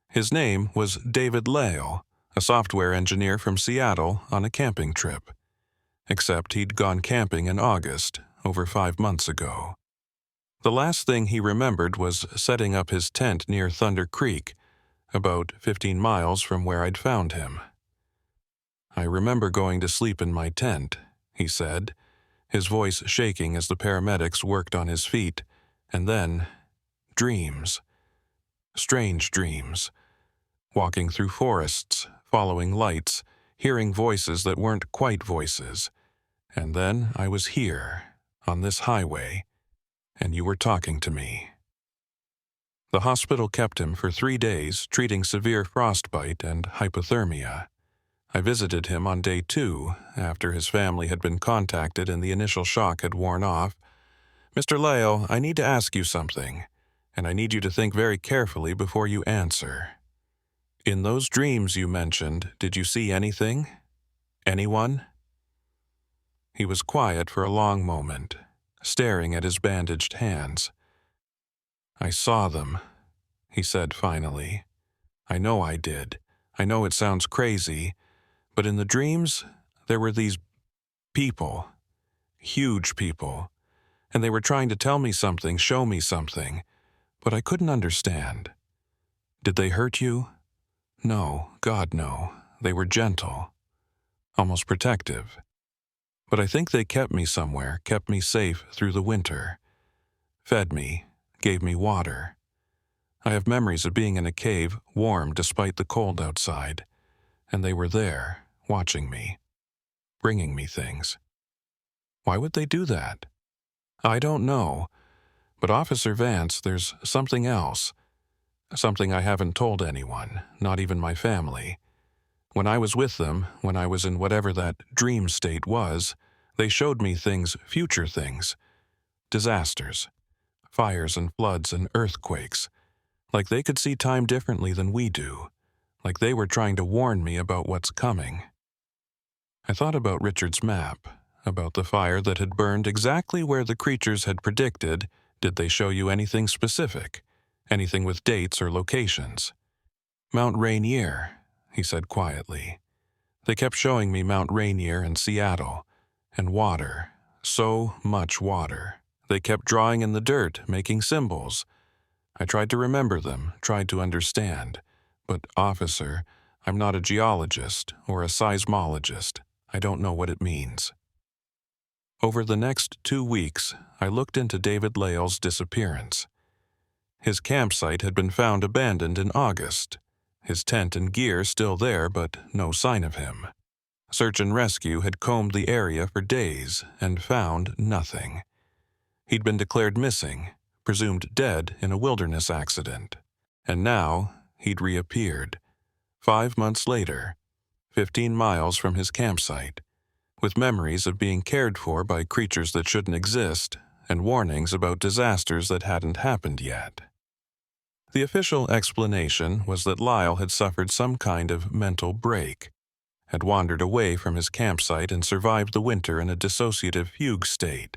His name was David Lale, a software engineer from Seattle on a camping trip. Except he'd gone camping in August, over 5 months ago. The last thing he remembered was setting up his tent near Thunder Creek, about 15 miles from where I'd found him. "I remember going to sleep in my tent," he said, his voice shaking as the paramedics worked on his feet, and then dreams. Strange dreams. Walking through forests, following lights, hearing voices that weren't quite voices. And then I was here, on this highway, and you were talking to me. The hospital kept him for 3 days, treating severe frostbite and hypothermia. I visited him on day 2, after his family had been contacted and the initial shock had worn off. "Mr. Lyle, I need to ask you something, and I need you to think very carefully before you answer. In those dreams you mentioned, did you see anything? Anyone?" He was quiet for a long moment, staring at his bandaged hands. "I saw them," he said finally. "I know I did. I know it sounds crazy, but in the dreams, there were these people, huge people, and they were trying to tell me something, show me something, but I couldn't understand. Did they hurt you?" "No, God, no. They were gentle, almost protective. But I think they kept me somewhere, kept me safe through the winter, fed me, gave me water. I have memories of being in a cave, warm despite the cold outside, and they were there, watching me, bringing me things. Why would they do that? I don't know, but Officer Vance, there's something else, something I haven't told anyone, not even my family. When I was with them, when I was in whatever that dream state was, they showed me things, future things, disasters, fires and floods and earthquakes, like they could see time differently than we do, like they were trying to warn me about what's coming. I thought about Richard's map, about the fire that had burned exactly where the creatures had predicted. Did they show you anything specific? Anything with dates or locations? "Mount Rainier," he said quietly. "They kept showing me Mount Rainier and Seattle, and water, so much water. They kept drawing in the dirt, making symbols. I tried to remember them, tried to understand. But, officer, I'm not a geologist or a seismologist. I don't know what it means." Over the next 2 weeks, I looked into David Lyle's disappearance. His campsite had been found abandoned in August. His tent and gear still there, but no sign of him. Search and rescue had combed the area for days and found nothing. He'd been declared missing, presumed dead in a wilderness accident. And now he'd reappeared, 5 months later, 15 miles from his campsite, with memories of being cared for by creatures that shouldn't exist and warnings about disasters that hadn't happened yet. The official explanation was that Lyle had suffered some kind of mental break, had wandered away from his campsite and survived the winter in a dissociative fugue state,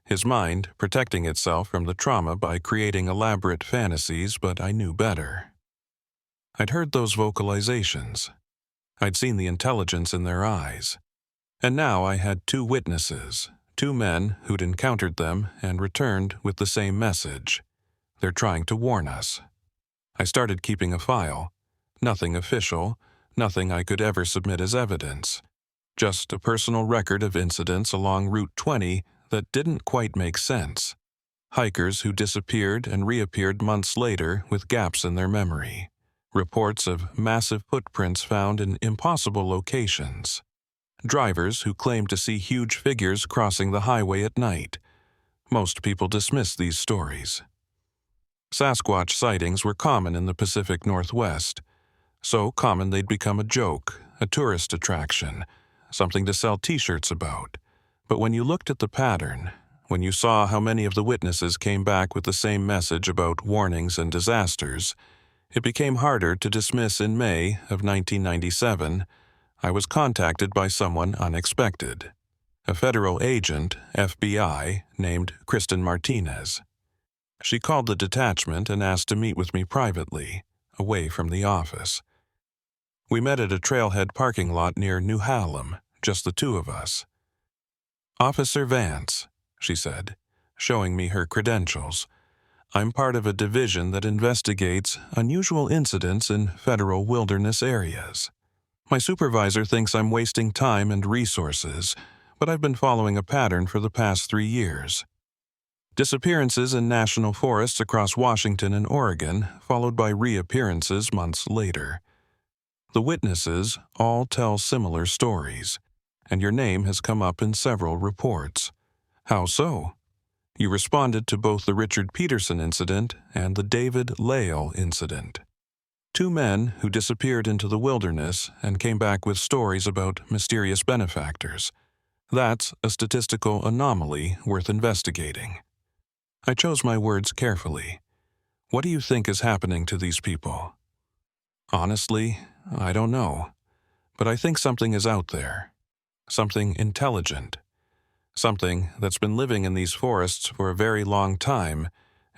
his mind protecting itself from the trauma by creating elaborate fantasies, but I knew better. I'd heard those vocalizations. I'd seen the intelligence in their eyes. And now I had 2 witnesses, 2 men who'd encountered them and returned with the same message. They're trying to warn us. I started keeping a file. Nothing official, nothing I could ever submit as evidence. Just a personal record of incidents along Route 20 that didn't quite make sense. Hikers who disappeared and reappeared months later with gaps in their memory. Reports of massive footprints found in impossible locations. Drivers who claimed to see huge figures crossing the highway at night. Most people dismiss these stories. Sasquatch sightings were common in the Pacific Northwest. So common they'd become a joke, a tourist attraction, something to sell t-shirts about. But when you looked at the pattern, when you saw how many of the witnesses came back with the same message about warnings and disasters, it became harder to dismiss. In May of 1997, I was contacted by someone unexpected. A federal agent, FBI, named Kristen Martinez. She called the detachment and asked to meet with me privately, away from the office. We met at a trailhead parking lot near New Hallam, just the 2 of us. "Officer Vance," she said, showing me her credentials. "I'm part of a division that investigates unusual incidents in federal wilderness areas. My supervisor thinks I'm wasting time and resources, but I've been following a pattern for the past 3 years. Disappearances in national forests across Washington and Oregon, followed by reappearances months later. The witnesses all tell similar stories, and your name has come up in several reports. How so? You responded to both the Richard Peterson incident and the David Lale incident. Two men who disappeared into the wilderness and came back with stories about mysterious benefactors. That's a statistical anomaly worth investigating. I chose my words carefully. What do you think is happening to these people? Honestly, I don't know. But I think something is out there. Something intelligent. Something that's been living in these forests for a very long time,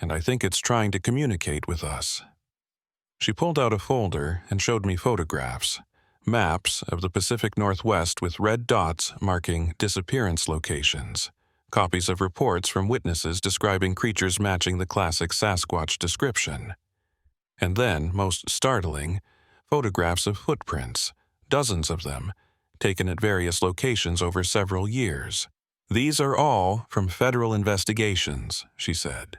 and I think it's trying to communicate with us. She pulled out a folder and showed me photographs, maps of the Pacific Northwest with red dots marking disappearance locations, copies of reports from witnesses describing creatures matching the classic Sasquatch description. And then, most startling, photographs of footprints, dozens of them, taken at various locations over several years. These are all from federal investigations, she said.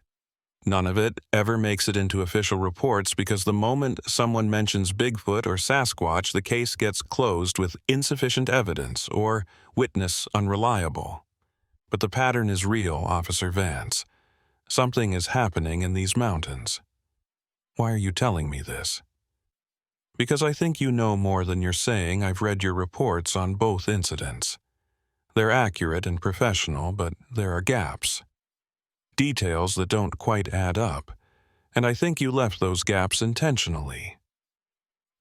None of it ever makes it into official reports because the moment someone mentions Bigfoot or Sasquatch, the case gets closed with insufficient evidence or witness unreliable. But the pattern is real, Officer Vance. Something is happening in these mountains. Why are you telling me this? Because I think you know more than you're saying. I've read your reports on both incidents. They're accurate and professional, but there are gaps. Details that don't quite add up, and I think you left those gaps intentionally.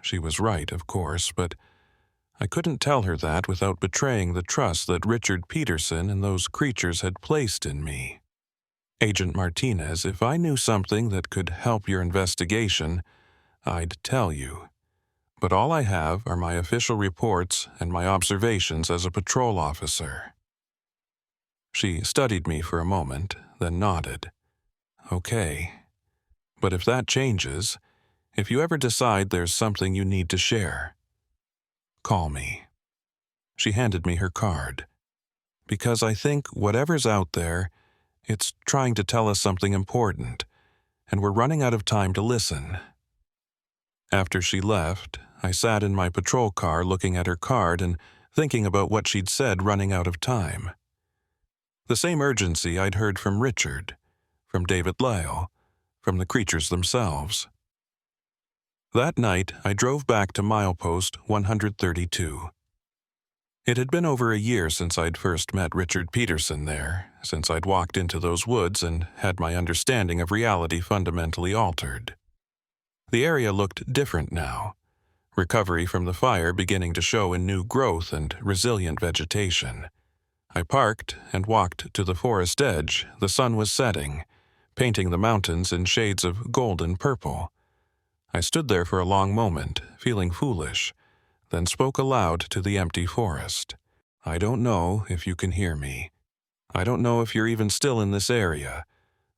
She was right, of course, but I couldn't tell her that without betraying the trust that Richard Peterson and those creatures had placed in me. Agent Martinez, if I knew something that could help your investigation, I'd tell you. But all I have are my official reports and my observations as a patrol officer. She studied me for a moment, then nodded. Okay. But if that changes, if you ever decide there's something you need to share, call me. She handed me her card. Because I think whatever's out there, it's trying to tell us something important, and we're running out of time to listen. After she left, I sat in my patrol car looking at her card and thinking about what she'd said running out of time. The same urgency I'd heard from Richard, from David Lyle, from the creatures themselves. That night, I drove back to milepost 132. It had been over a year since I'd first met Richard Peterson there, since I'd walked into those woods and had my understanding of reality fundamentally altered. The area looked different now, recovery from the fire beginning to show in new growth and resilient vegetation. I parked and walked to the forest edge. The sun was setting, painting the mountains in shades of golden purple. I stood there for a long moment, feeling foolish, then spoke aloud to the empty forest. I don't know if you can hear me. I don't know if you're even still in this area,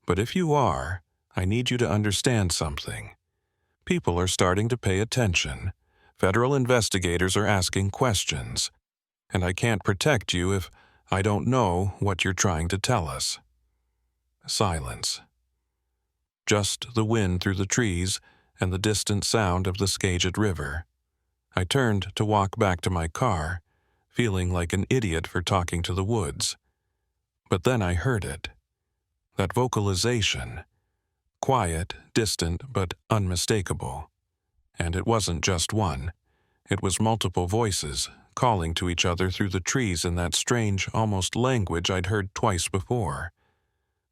but if you are, I need you to understand something. People are starting to pay attention. Federal investigators are asking questions, and I can't protect you if I don't know what you're trying to tell us. Silence. Just the wind through the trees and the distant sound of the Skagit River. I turned to walk back to my car, feeling like an idiot for talking to the woods. But then I heard it. That vocalization. Quiet, distant, but unmistakable. And it wasn't just one. It was multiple voices, calling to each other through the trees in that strange, almost language I'd heard twice before.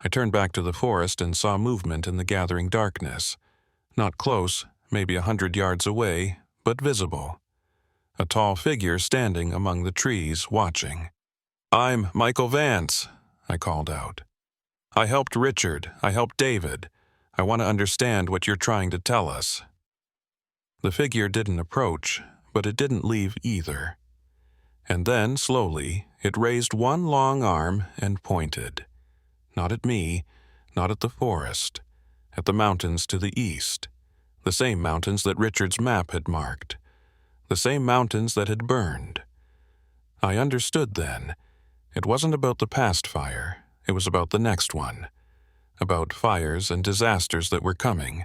I turned back to the forest and saw movement in the gathering darkness. Not close, maybe 100 yards away, but visible. A tall figure standing among the trees, watching. "I'm Michael Vance," I called out. "I helped Richard. I helped David. I want to understand what you're trying to tell us." The figure didn't approach, but it didn't leave either. And then, slowly, it raised one long arm and pointed. Not at me, not at the forest, at the mountains to the east, the same mountains that Richard's map had marked, the same mountains that had burned. I understood then. It wasn't about the past fire, it was about the next one, about fires and disasters that were coming,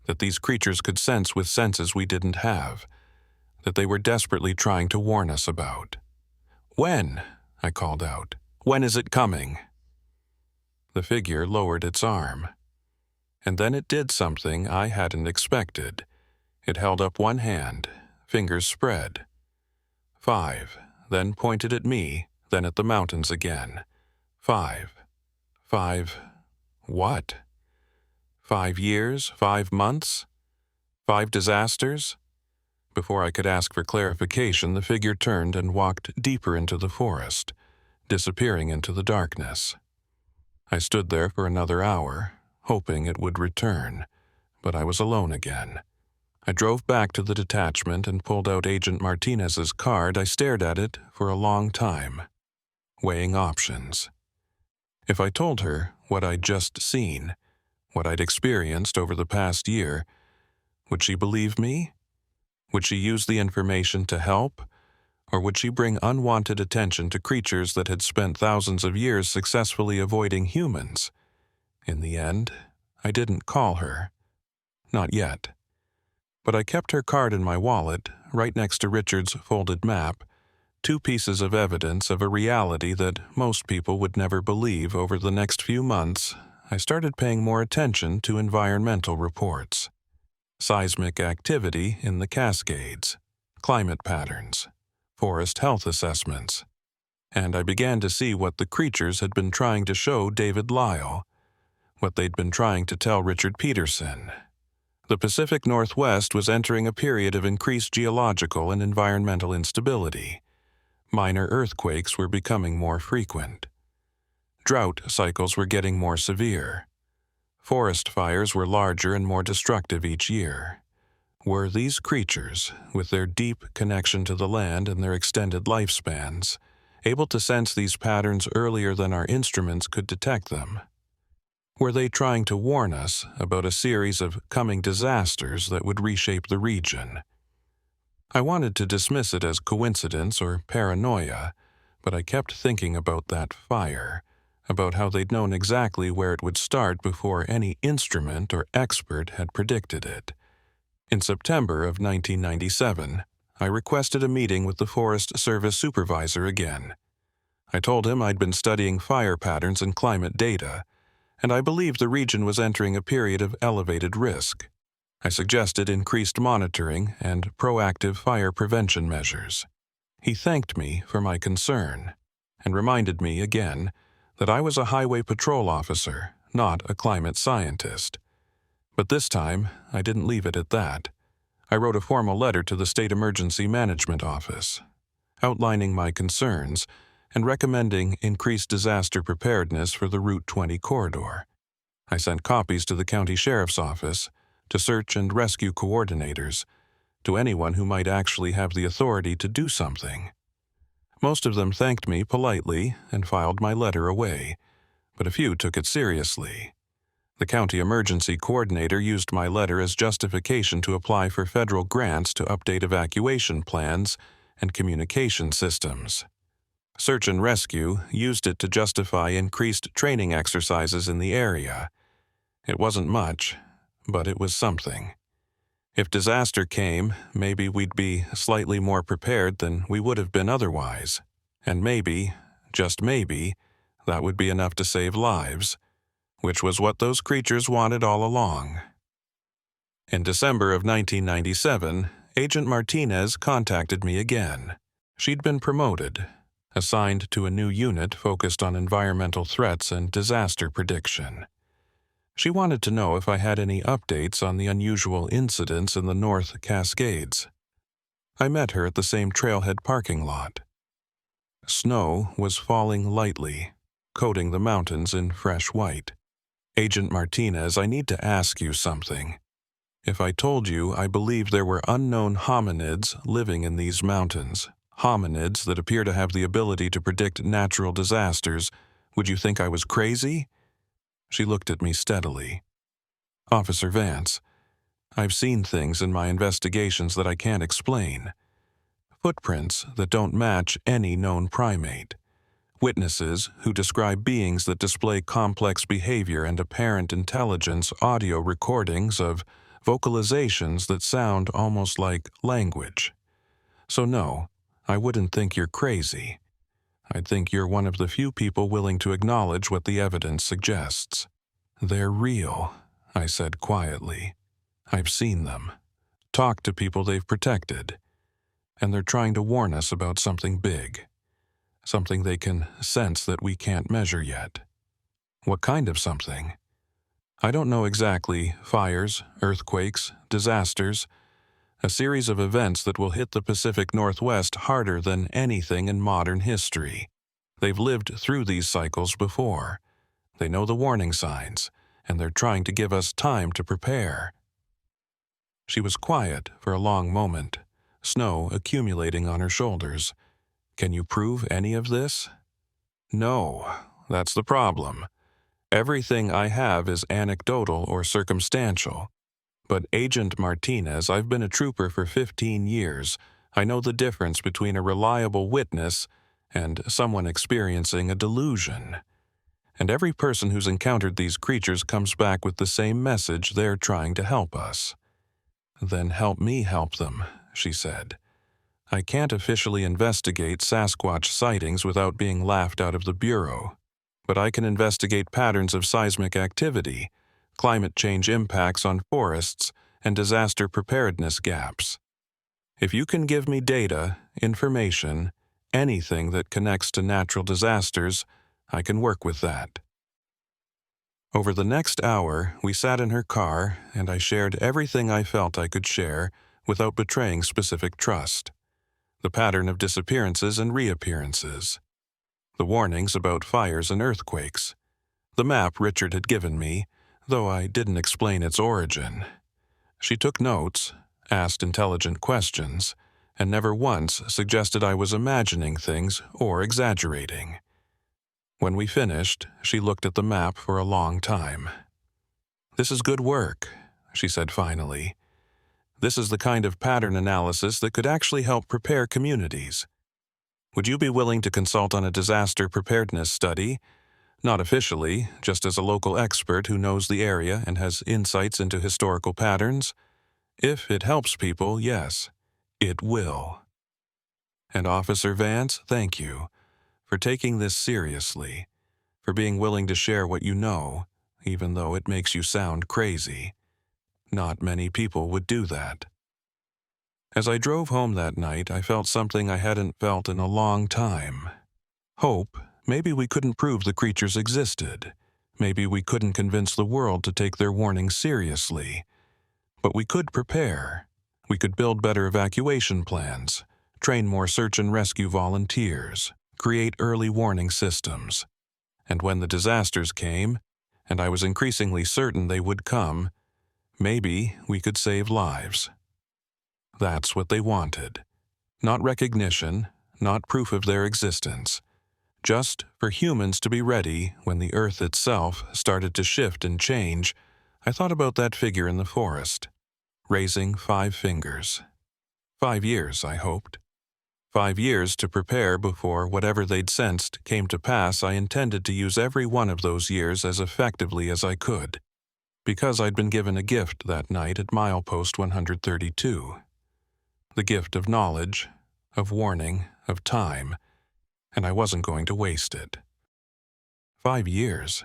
that these creatures could sense with senses we didn't have, that they were desperately trying to warn us about. "When?" I called out. "When is it coming?" The figure lowered its arm. And then it did something I hadn't expected. It held up one hand, fingers spread. 5, then pointed at me, then at the mountains again. 5. 5. What? 5 years? 5 months? 5 disasters? Before I could ask for clarification, the figure turned and walked deeper into the forest, disappearing into the darkness. I stood there for another hour, hoping it would return, but I was alone again. I drove back to the detachment and pulled out Agent Martinez's card. I stared at it for a long time, weighing options. If I told her what I'd just seen, what I'd experienced over the past year, would she believe me? Would she use the information to help? Or would she bring unwanted attention to creatures that had spent thousands of years successfully avoiding humans? In the end, I didn't call her. Not yet. But I kept her card in my wallet, right next to Richard's folded map, 2 pieces of evidence of a reality that most people would never believe. Over the next few months, I started paying more attention to environmental reports. Seismic activity in the Cascades, climate patterns, forest health assessments, and I began to see what the creatures had been trying to show David Lyle, what they'd been trying to tell Richard Peterson. The Pacific Northwest was entering a period of increased geological and environmental instability. Minor earthquakes were becoming more frequent. Drought cycles were getting more severe. Forest fires were larger and more destructive each year. Were these creatures, with their deep connection to the land and their extended lifespans, able to sense these patterns earlier than our instruments could detect them? Were they trying to warn us about a series of coming disasters that would reshape the region? I wanted to dismiss it as coincidence or paranoia, but I kept thinking about that fire, about how they'd known exactly where it would start before any instrument or expert had predicted it. In September of 1997, I requested a meeting with the Forest Service supervisor again. I told him I'd been studying fire patterns and climate data, and I believed the region was entering a period of elevated risk. I suggested increased monitoring and proactive fire prevention measures. He thanked me for my concern and reminded me again that I was a highway patrol officer, not a climate scientist. But this time, I didn't leave it at that. I wrote a formal letter to the State Emergency Management Office, outlining my concerns and recommending increased disaster preparedness for the Route 20 corridor. I sent copies to the county sheriff's office, to search and rescue coordinators, to anyone who might actually have the authority to do something. Most of them thanked me politely and filed my letter away, but a few took it seriously. The county emergency coordinator used my letter as justification to apply for federal grants to update evacuation plans and communication systems. Search and Rescue used it to justify increased training exercises in the area. It wasn't much, but it was something. If disaster came, maybe we'd be slightly more prepared than we would have been otherwise. And maybe, just maybe, that would be enough to save lives, which was what those creatures wanted all along. In December of 1997, Agent Martinez contacted me again. She'd been promoted, assigned to a new unit focused on environmental threats and disaster prediction. She wanted to know if I had any updates on the unusual incidents in the North Cascades. I met her at the same trailhead parking lot. Snow was falling lightly, coating the mountains in fresh white. Agent Martinez, I need to ask you something. If I told you I believe there were unknown hominids living in these mountains, hominids that appear to have the ability to predict natural disasters, would you think I was crazy? She looked at me steadily. Officer Vance, I've seen things in my investigations that I can't explain. Footprints that don't match any known primate. Witnesses who describe beings that display complex behavior and apparent intelligence, audio recordings of vocalizations that sound almost like language. So no, I wouldn't think you're crazy. I think you're one of the few people willing to acknowledge what the evidence suggests. They're real, I said quietly. I've seen them, talked to people they've protected, and they're trying to warn us about something big, something they can sense that we can't measure yet. What kind of something? I don't know exactly. Fires, earthquakes, disasters, a series of events that will hit the Pacific Northwest harder than anything in modern history. They've lived through these cycles before. They know the warning signs, and they're trying to give us time to prepare. She was quiet for a long moment, snow accumulating on her shoulders. Can you prove any of this? No, that's the problem. Everything I have is anecdotal or circumstantial. But Agent Martinez, I've been a trooper for 15 years. I know the difference between a reliable witness and someone experiencing a delusion. And every person who's encountered these creatures comes back with the same message: they're trying to help us. Then help me help them, she said. I can't officially investigate Sasquatch sightings without being laughed out of the Bureau, but I can investigate patterns of seismic activity, climate change impacts on forests, and disaster preparedness gaps. If you can give me data, information, anything that connects to natural disasters, I can work with that. Over the next hour, we sat in her car, and I shared everything I felt I could share without betraying specific trust. The pattern of disappearances and reappearances. The warnings about fires and earthquakes. The map Richard had given me, though I didn't explain its origin. She took notes, asked intelligent questions, and never once suggested I was imagining things or exaggerating. When we finished, she looked at the map for a long time. "This is good work," she said finally. "This is the kind of pattern analysis that could actually help prepare communities. Would you be willing to consult on a disaster preparedness study? Not officially, just as a local expert who knows the area and has insights into historical patterns? If it helps people, yes, it will. And Officer Vance, thank you for taking this seriously, for being willing to share what you know, even though it makes you sound crazy. Not many people would do that." As I drove home that night, I felt something I hadn't felt in a long time. Hope. Maybe we couldn't prove the creatures existed. Maybe we couldn't convince the world to take their warnings seriously. But we could prepare. We could build better evacuation plans, train more search and rescue volunteers, create early warning systems. And when the disasters came, and I was increasingly certain they would come, maybe we could save lives. That's what they wanted. Not recognition, not proof of their existence. Just for humans to be ready when the earth itself started to shift and change. I thought about that figure in the forest, raising 5 fingers. 5 years, I hoped. 5 years to prepare before whatever they'd sensed came to pass. I intended to use every one of those years as effectively as I could, because I'd been given a gift that night at milepost 132. The gift of knowledge, of warning, of time, and I wasn't going to waste it. 5 years.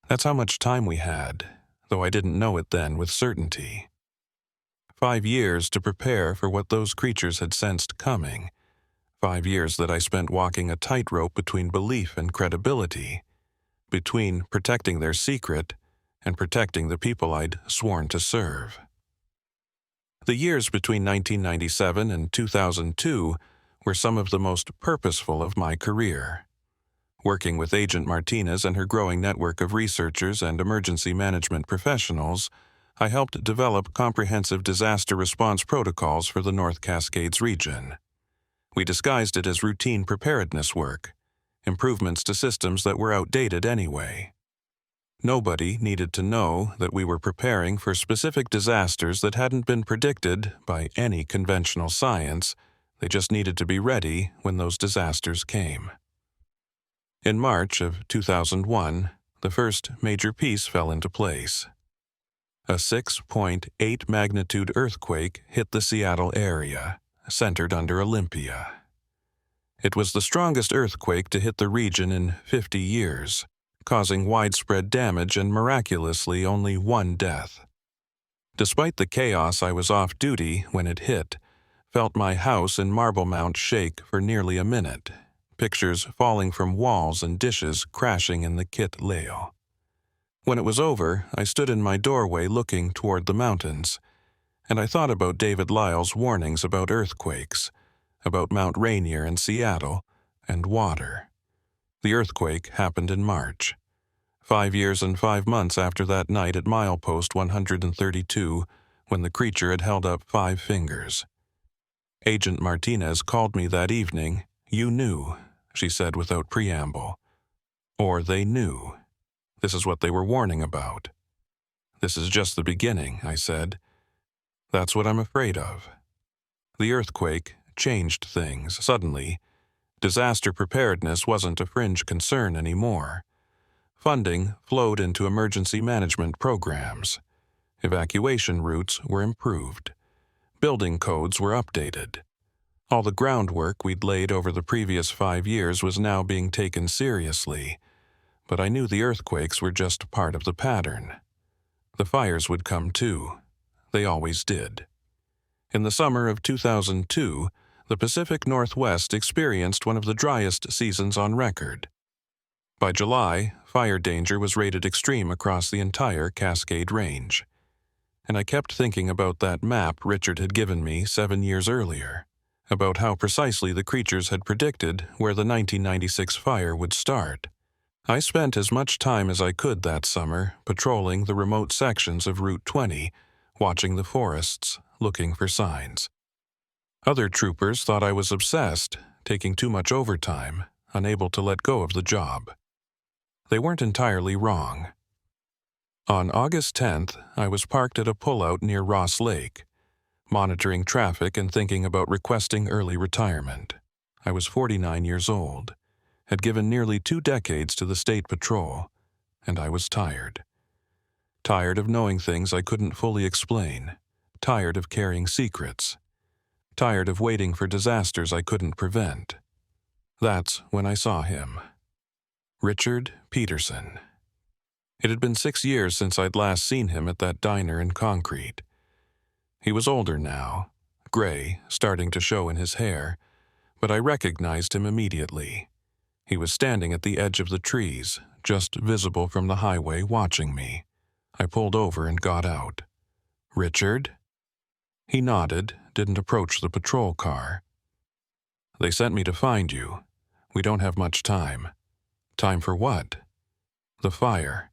That's how much time we had, though I didn't know it then with certainty. 5 years to prepare for what those creatures had sensed coming. 5 years that I spent walking a tightrope between belief and credibility, between protecting their secret and protecting the people I'd sworn to serve. The years between 1997 and 2002 were some of the most purposeful of my career. Working with Agent Martinez and her growing network of researchers and emergency management professionals, I helped develop comprehensive disaster response protocols for the North Cascades region. We disguised it as routine preparedness work, improvements to systems that were outdated anyway. Nobody needed to know that we were preparing for specific disasters that hadn't been predicted by any conventional science. They just needed to be ready when those disasters came. In March of 2001, the first major piece fell into place. A 6.8 magnitude earthquake hit the Seattle area, centered under Olympia. It was the strongest earthquake to hit the region in 50 years, causing widespread damage and miraculously only one death. Despite the chaos, I was off duty when it hit, felt my house in Marble Mount shake for nearly a minute, pictures falling from walls and dishes crashing in the kit lail. When it was over, I stood in my doorway looking toward the mountains, and I thought about David Lyle's warnings about earthquakes, about Mount Rainier in Seattle, and water. The earthquake happened in March, 5 years and 5 months after that night at milepost 132, when the creature had held up 5 fingers. Agent Martinez called me that evening. "You knew," she said without preamble. Or they knew. This is what they were warning about. "This is just the beginning," I said. "That's what I'm afraid of." The earthquake changed things. Suddenly, disaster preparedness wasn't a fringe concern anymore. Funding flowed into emergency management programs. Evacuation routes were improved. Building codes were updated. All the groundwork we'd laid over the previous 5 years was now being taken seriously, but I knew the earthquakes were just part of the pattern. The fires would come too. They always did. In the summer of 2002, the Pacific Northwest experienced one of the driest seasons on record. By July, fire danger was rated extreme across the entire Cascade Range. And I kept thinking about that map Richard had given me 7 years earlier, about how precisely the creatures had predicted where the 1996 fire would start. I spent as much time as I could that summer patrolling the remote sections of Route 20, watching the forests, looking for signs. Other troopers thought I was obsessed, taking too much overtime, unable to let go of the job. They weren't entirely wrong. On August 10th, I was parked at a pullout near Ross Lake, monitoring traffic and thinking about requesting early retirement. I was 49 years old, had given nearly 2 decades to the State Patrol, and I was tired. Tired of knowing things I couldn't fully explain, tired of carrying secrets, tired of waiting for disasters I couldn't prevent. That's when I saw him. Richard Peterson. It had been 6 years since I'd last seen him at that diner in Concrete. He was older now, gray starting to show in his hair, but I recognized him immediately. He was standing at the edge of the trees, just visible from the highway, watching me. I pulled over and got out. "Richard?" He nodded, didn't approach the patrol car. "They sent me to find you. We don't have much time." "Time for what?" "The fire.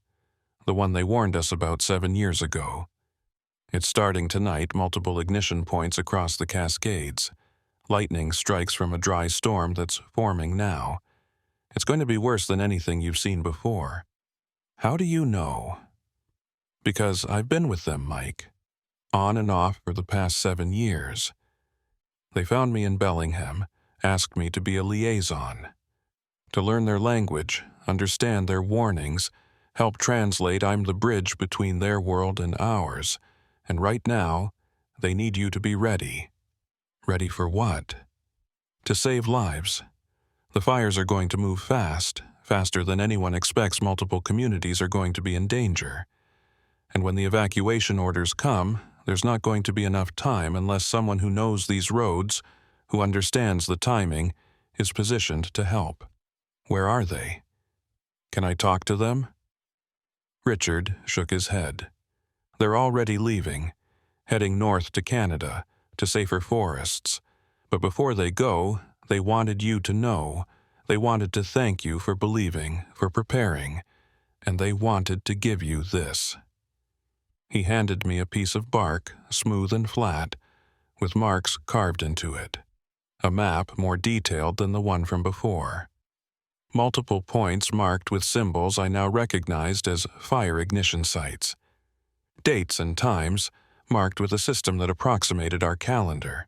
The one they warned us about 7 years ago. It's starting tonight, multiple ignition points across the Cascades. Lightning strikes from a dry storm that's forming now. It's going to be worse than anything you've seen before." "How do you know?" "Because I've been with them, Mike. On and off for the past 7 years. They found me in Bellingham, asked me to be a liaison. To learn their language, understand their warnings, help translate. I'm the bridge between their world and ours. And right now, they need you to be ready." "Ready for what?" "To save lives. The fires are going to move fast, faster than anyone expects. Multiple communities are going to be in danger. And when the evacuation orders come, there's not going to be enough time unless someone who knows these roads, who understands the timing, is positioned to help." "Where are they?" "Can I talk to them?" Richard shook his head. "They're already leaving, heading north to Canada, to safer forests. But before they go, they wanted you to know. They wanted to thank you for believing, for preparing, and they wanted to give you this." He handed me a piece of bark, smooth and flat, with marks carved into it. A map more detailed than the one from before. Multiple points marked with symbols I now recognized as fire ignition sites. Dates and times marked with a system that approximated our calendar.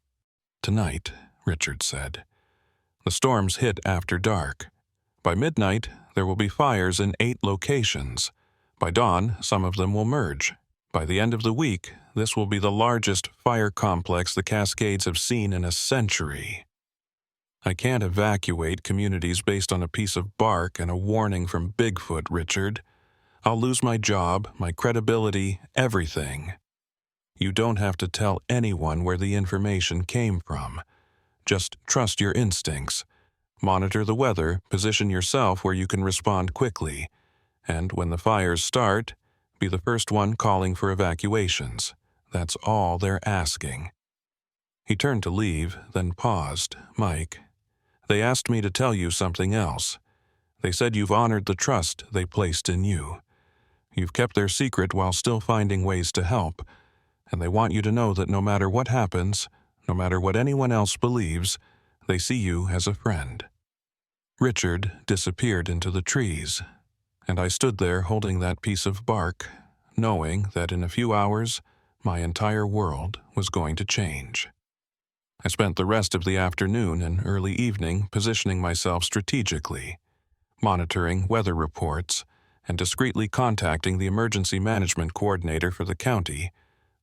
"Tonight," Richard said. "The storms hit after dark. By midnight, there will be fires in 8 locations. By dawn, some of them will merge. By the end of the week, this will be the largest fire complex the Cascades have seen in a century." I can't evacuate communities based on a piece of bark and a warning from Bigfoot, Richard. I'll lose my job, my credibility, everything. You don't have to tell anyone where the information came from. Just trust your instincts. Monitor the weather, position yourself where you can respond quickly, and when the fires start, be the first one calling for evacuations. That's all they're asking. He turned to leave, then paused. Mike, they asked me to tell you something else. They said you've honored the trust they placed in you. You've kept their secret while still finding ways to help, and they want you to know that no matter what happens, no matter what anyone else believes, they see you as a friend. Richard disappeared into the trees, and I stood there holding that piece of bark, knowing that in a few hours, my entire world was going to change. I spent the rest of the afternoon and early evening positioning myself strategically, monitoring weather reports, and discreetly contacting the emergency management coordinator for the county.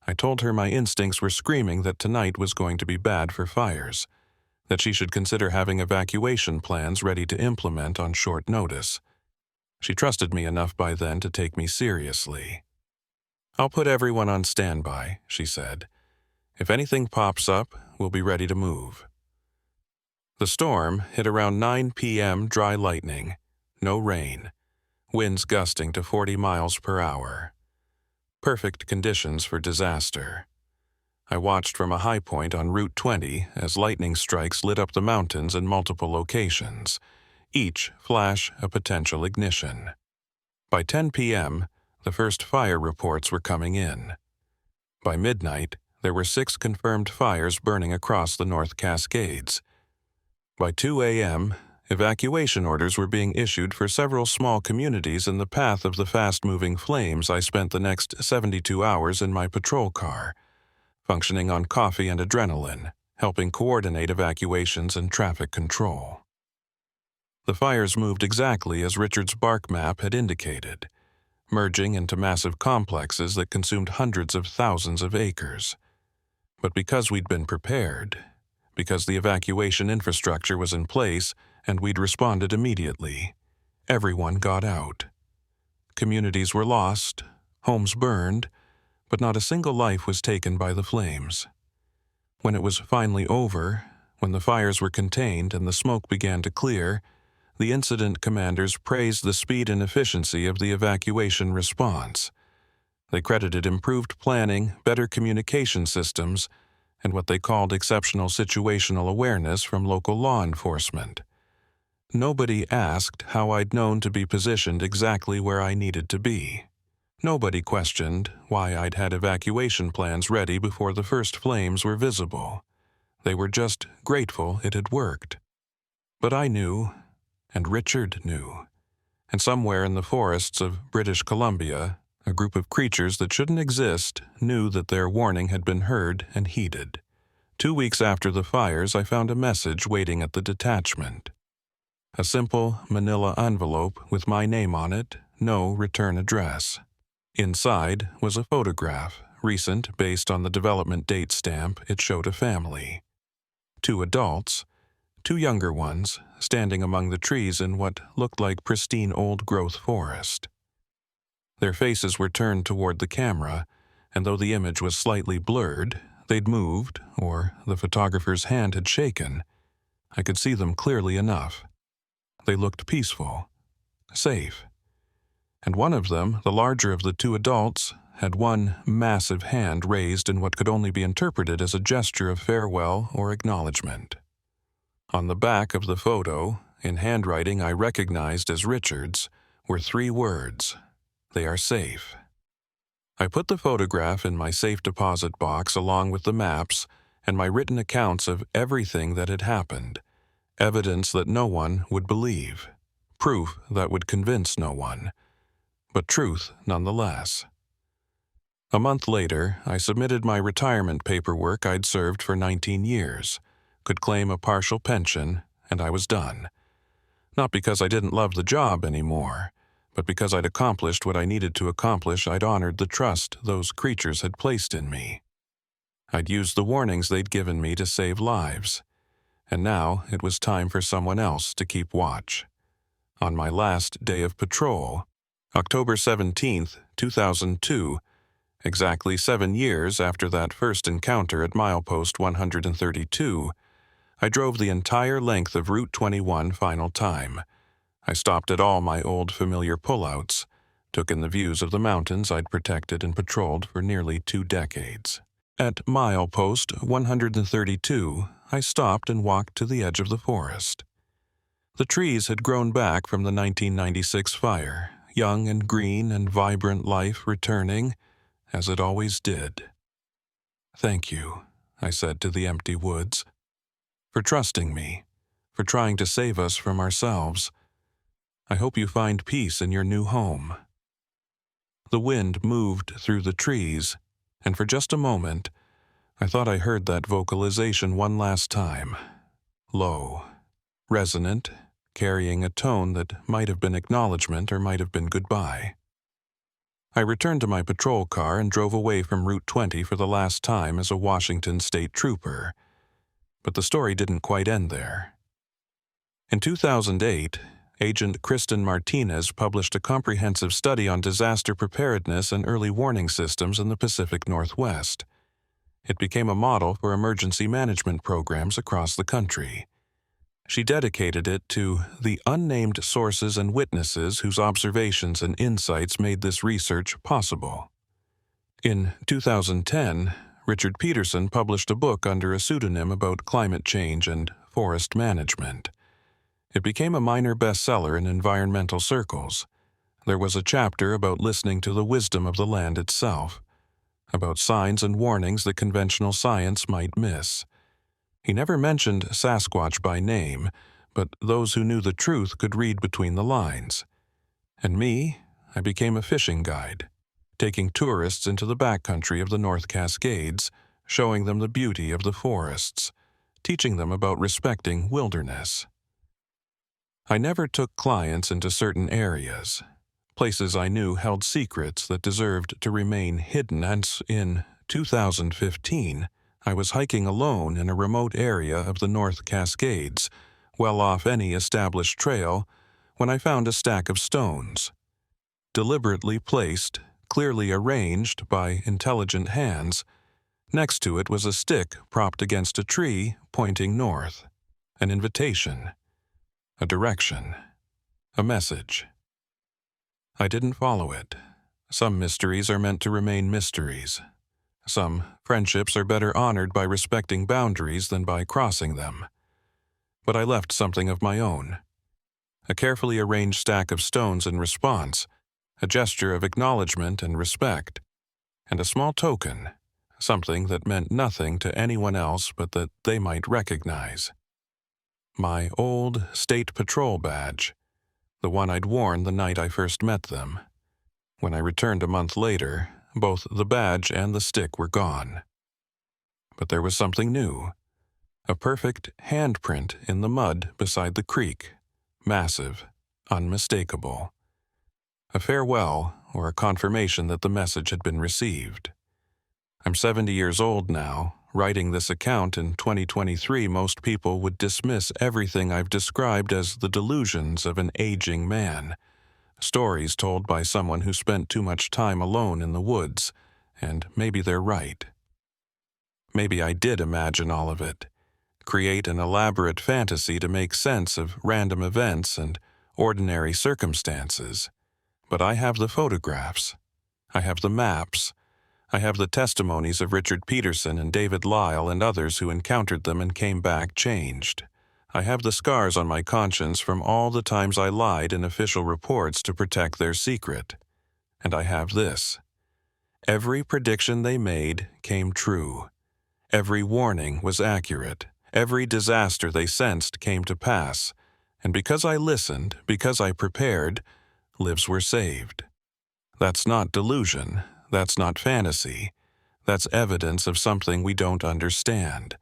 I told her my instincts were screaming that tonight was going to be bad for fires, that she should consider having evacuation plans ready to implement on short notice. She trusted me enough by then to take me seriously. "I'll put everyone on standby," she said. "If anything pops up, we'll be ready to move." The storm hit around 9 p.m. Dry lightning, no rain, winds gusting to 40 miles per hour. Perfect conditions for disaster. I watched from a high point on Route 20 as lightning strikes lit up the mountains in multiple locations, each flash a potential ignition. By 10 p.m., the first fire reports were coming in. By midnight, there were 6 confirmed fires burning across the North Cascades. By 2 a.m., evacuation orders were being issued for several small communities in the path of the fast-moving flames. I spent the next 72 hours in my patrol car, functioning on coffee and adrenaline, helping coordinate evacuations and traffic control. The fires moved exactly as Richard's bark map had indicated, merging into massive complexes that consumed hundreds of thousands of acres. But because we'd been prepared, because the evacuation infrastructure was in place and we'd responded immediately, everyone got out. Communities were lost, homes burned, but not a single life was taken by the flames. When it was finally over, when the fires were contained and the smoke began to clear, the incident commanders praised the speed and efficiency of the evacuation response. They credited improved planning, better communication systems, and what they called exceptional situational awareness from local law enforcement. Nobody asked how I'd known to be positioned exactly where I needed to be. Nobody questioned why I'd had evacuation plans ready before the first flames were visible. They were just grateful it had worked. But I knew, and Richard knew, and somewhere in the forests of British Columbia, a group of creatures that shouldn't exist knew that their warning had been heard and heeded. 2 weeks after the fires, I found a message waiting at the detachment. A simple manila envelope with my name on it, no return address. Inside was a photograph, recent based on the development date stamp. It showed a family. 2 adults, 2 younger ones, standing among the trees in what looked like pristine old-growth forest. Their faces were turned toward the camera, and though the image was slightly blurred, they'd moved, or the photographer's hand had shaken. I could see them clearly enough. They looked peaceful, safe. And one of them, the larger of the 2 adults, had one massive hand raised in what could only be interpreted as a gesture of farewell or acknowledgement. On the back of the photo, in handwriting I recognized as Richard's, were 3 words: "They are safe." I put the photograph in my safe deposit box along with the maps and my written accounts of everything that had happened, evidence that no one would believe, proof that would convince no one, but truth nonetheless. A month later, I submitted my retirement paperwork. I'd served for 19 years, could claim a partial pension, and I was done. Not because I didn't love the job anymore, but because I'd accomplished what I needed to accomplish. I'd honored the trust those creatures had placed in me. I'd used the warnings they'd given me to save lives, and now it was time for someone else to keep watch. On my last day of patrol, October 17th, 2002, exactly 7 years after that first encounter at milepost 132, I drove the entire length of Route 21 final time. I stopped at all my old familiar pullouts, took in the views of the mountains I'd protected and patrolled for nearly 2 decades. At milepost 132, I stopped and walked to the edge of the forest. The trees had grown back from the 1996 fire, young and green and vibrant life returning, as it always did. "Thank you," I said to the empty woods, "for trusting me, for trying to save us from ourselves. I hope you find peace in your new home." The wind moved through the trees, and for just a moment, I thought I heard that vocalization one last time. Low, resonant, carrying a tone that might have been acknowledgement or might have been goodbye. I returned to my patrol car and drove away from Route 20 for the last time as a Washington state trooper. But the story didn't quite end there. In 2008, Agent Kristen Martinez published a comprehensive study on disaster preparedness and early warning systems in the Pacific Northwest. It became a model for emergency management programs across the country. She dedicated it to the unnamed sources and witnesses whose observations and insights made this research possible. In 2010, Richard Peterson published a book under a pseudonym about climate change and forest management. It became a minor bestseller in environmental circles. There was a chapter about listening to the wisdom of the land itself, about signs and warnings that conventional science might miss. He never mentioned Sasquatch by name, but those who knew the truth could read between the lines. And me, I became a fishing guide, taking tourists into the backcountry of the North Cascades, showing them the beauty of the forests, teaching them about respecting wilderness. I never took clients into certain areas, places I knew held secrets that deserved to remain hidden, and in 2015, I was hiking alone in a remote area of the North Cascades, well off any established trail, when I found a stack of stones. Deliberately placed, clearly arranged by intelligent hands, next to it was a stick propped against a tree pointing north, an invitation, a direction, a message. I didn't follow it. Some mysteries are meant to remain mysteries. Some friendships are better honored by respecting boundaries than by crossing them. But I left something of my own. A carefully arranged stack of stones in response, a gesture of acknowledgement and respect, and a small token, something that meant nothing to anyone else but that they might recognize. My old state patrol badge, the one I'd worn the night I first met them. When I returned a month later, both the badge and the stick were gone. But there was something new. A perfect handprint in the mud beside the creek, massive, unmistakable. A farewell or a confirmation that the message had been received. I'm 70 years old now. Writing this account in 2023, most people would dismiss everything I've described as the delusions of an aging man. Stories told by someone who spent too much time alone in the woods, and maybe they're right. Maybe I did imagine all of it, create an elaborate fantasy to make sense of random events and ordinary circumstances. But I have the photographs. I have the maps. I have the testimonies of Richard Peterson and David Lyle and others who encountered them and came back changed. I have the scars on my conscience from all the times I lied in official reports to protect their secret. And I have this. Every prediction they made came true. Every warning was accurate. Every disaster they sensed came to pass. And because I listened, because I prepared, lives were saved. That's not delusion. That's not fantasy. That's evidence of something we don't understand.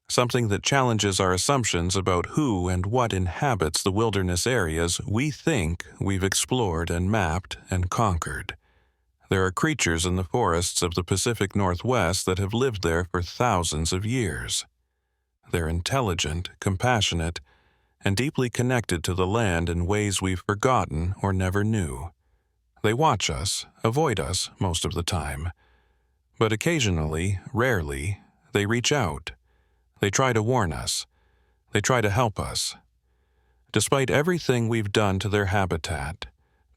Something that challenges our assumptions about who and what inhabits the wilderness areas we think we've explored and mapped and conquered. There are creatures in the forests of the Pacific Northwest that have lived there for thousands of years. They're intelligent, compassionate, and deeply connected to the land in ways we've forgotten or never knew. They watch us, avoid us most of the time. But occasionally, rarely, they reach out. They try to warn us. They try to help us. Despite everything we've done to their habitat,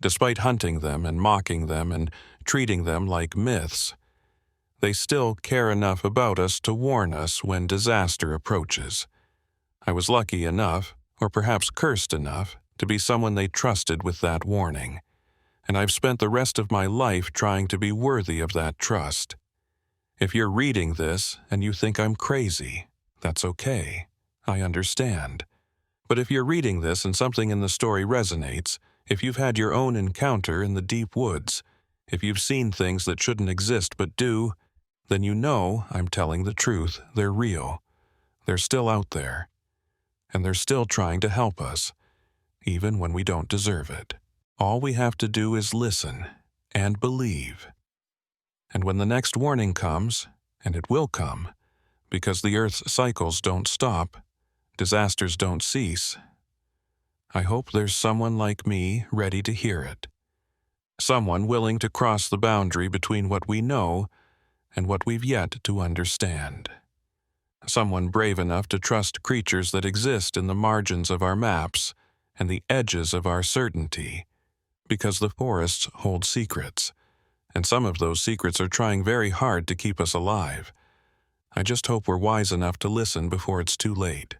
despite hunting them and mocking them and treating them like myths, they still care enough about us to warn us when disaster approaches. I was lucky enough, or perhaps cursed enough, to be someone they trusted with that warning, and I've spent the rest of my life trying to be worthy of that trust. If you're reading this and you think I'm crazy, that's okay. I understand. But if you're reading this and something in the story resonates, if you've had your own encounter in the deep woods, if you've seen things that shouldn't exist but do, then you know I'm telling the truth. They're real. They're still out there. And they're still trying to help us, even when we don't deserve it. All we have to do is listen and believe. And when the next warning comes, and it will come, because the Earth's cycles don't stop, disasters don't cease, I hope there's someone like me ready to hear it. Someone willing to cross the boundary between what we know and what we've yet to understand. Someone brave enough to trust creatures that exist in the margins of our maps and the edges of our certainty, because the forests hold secrets, and some of those secrets are trying very hard to keep us alive. I just hope we're wise enough to listen before it's too late.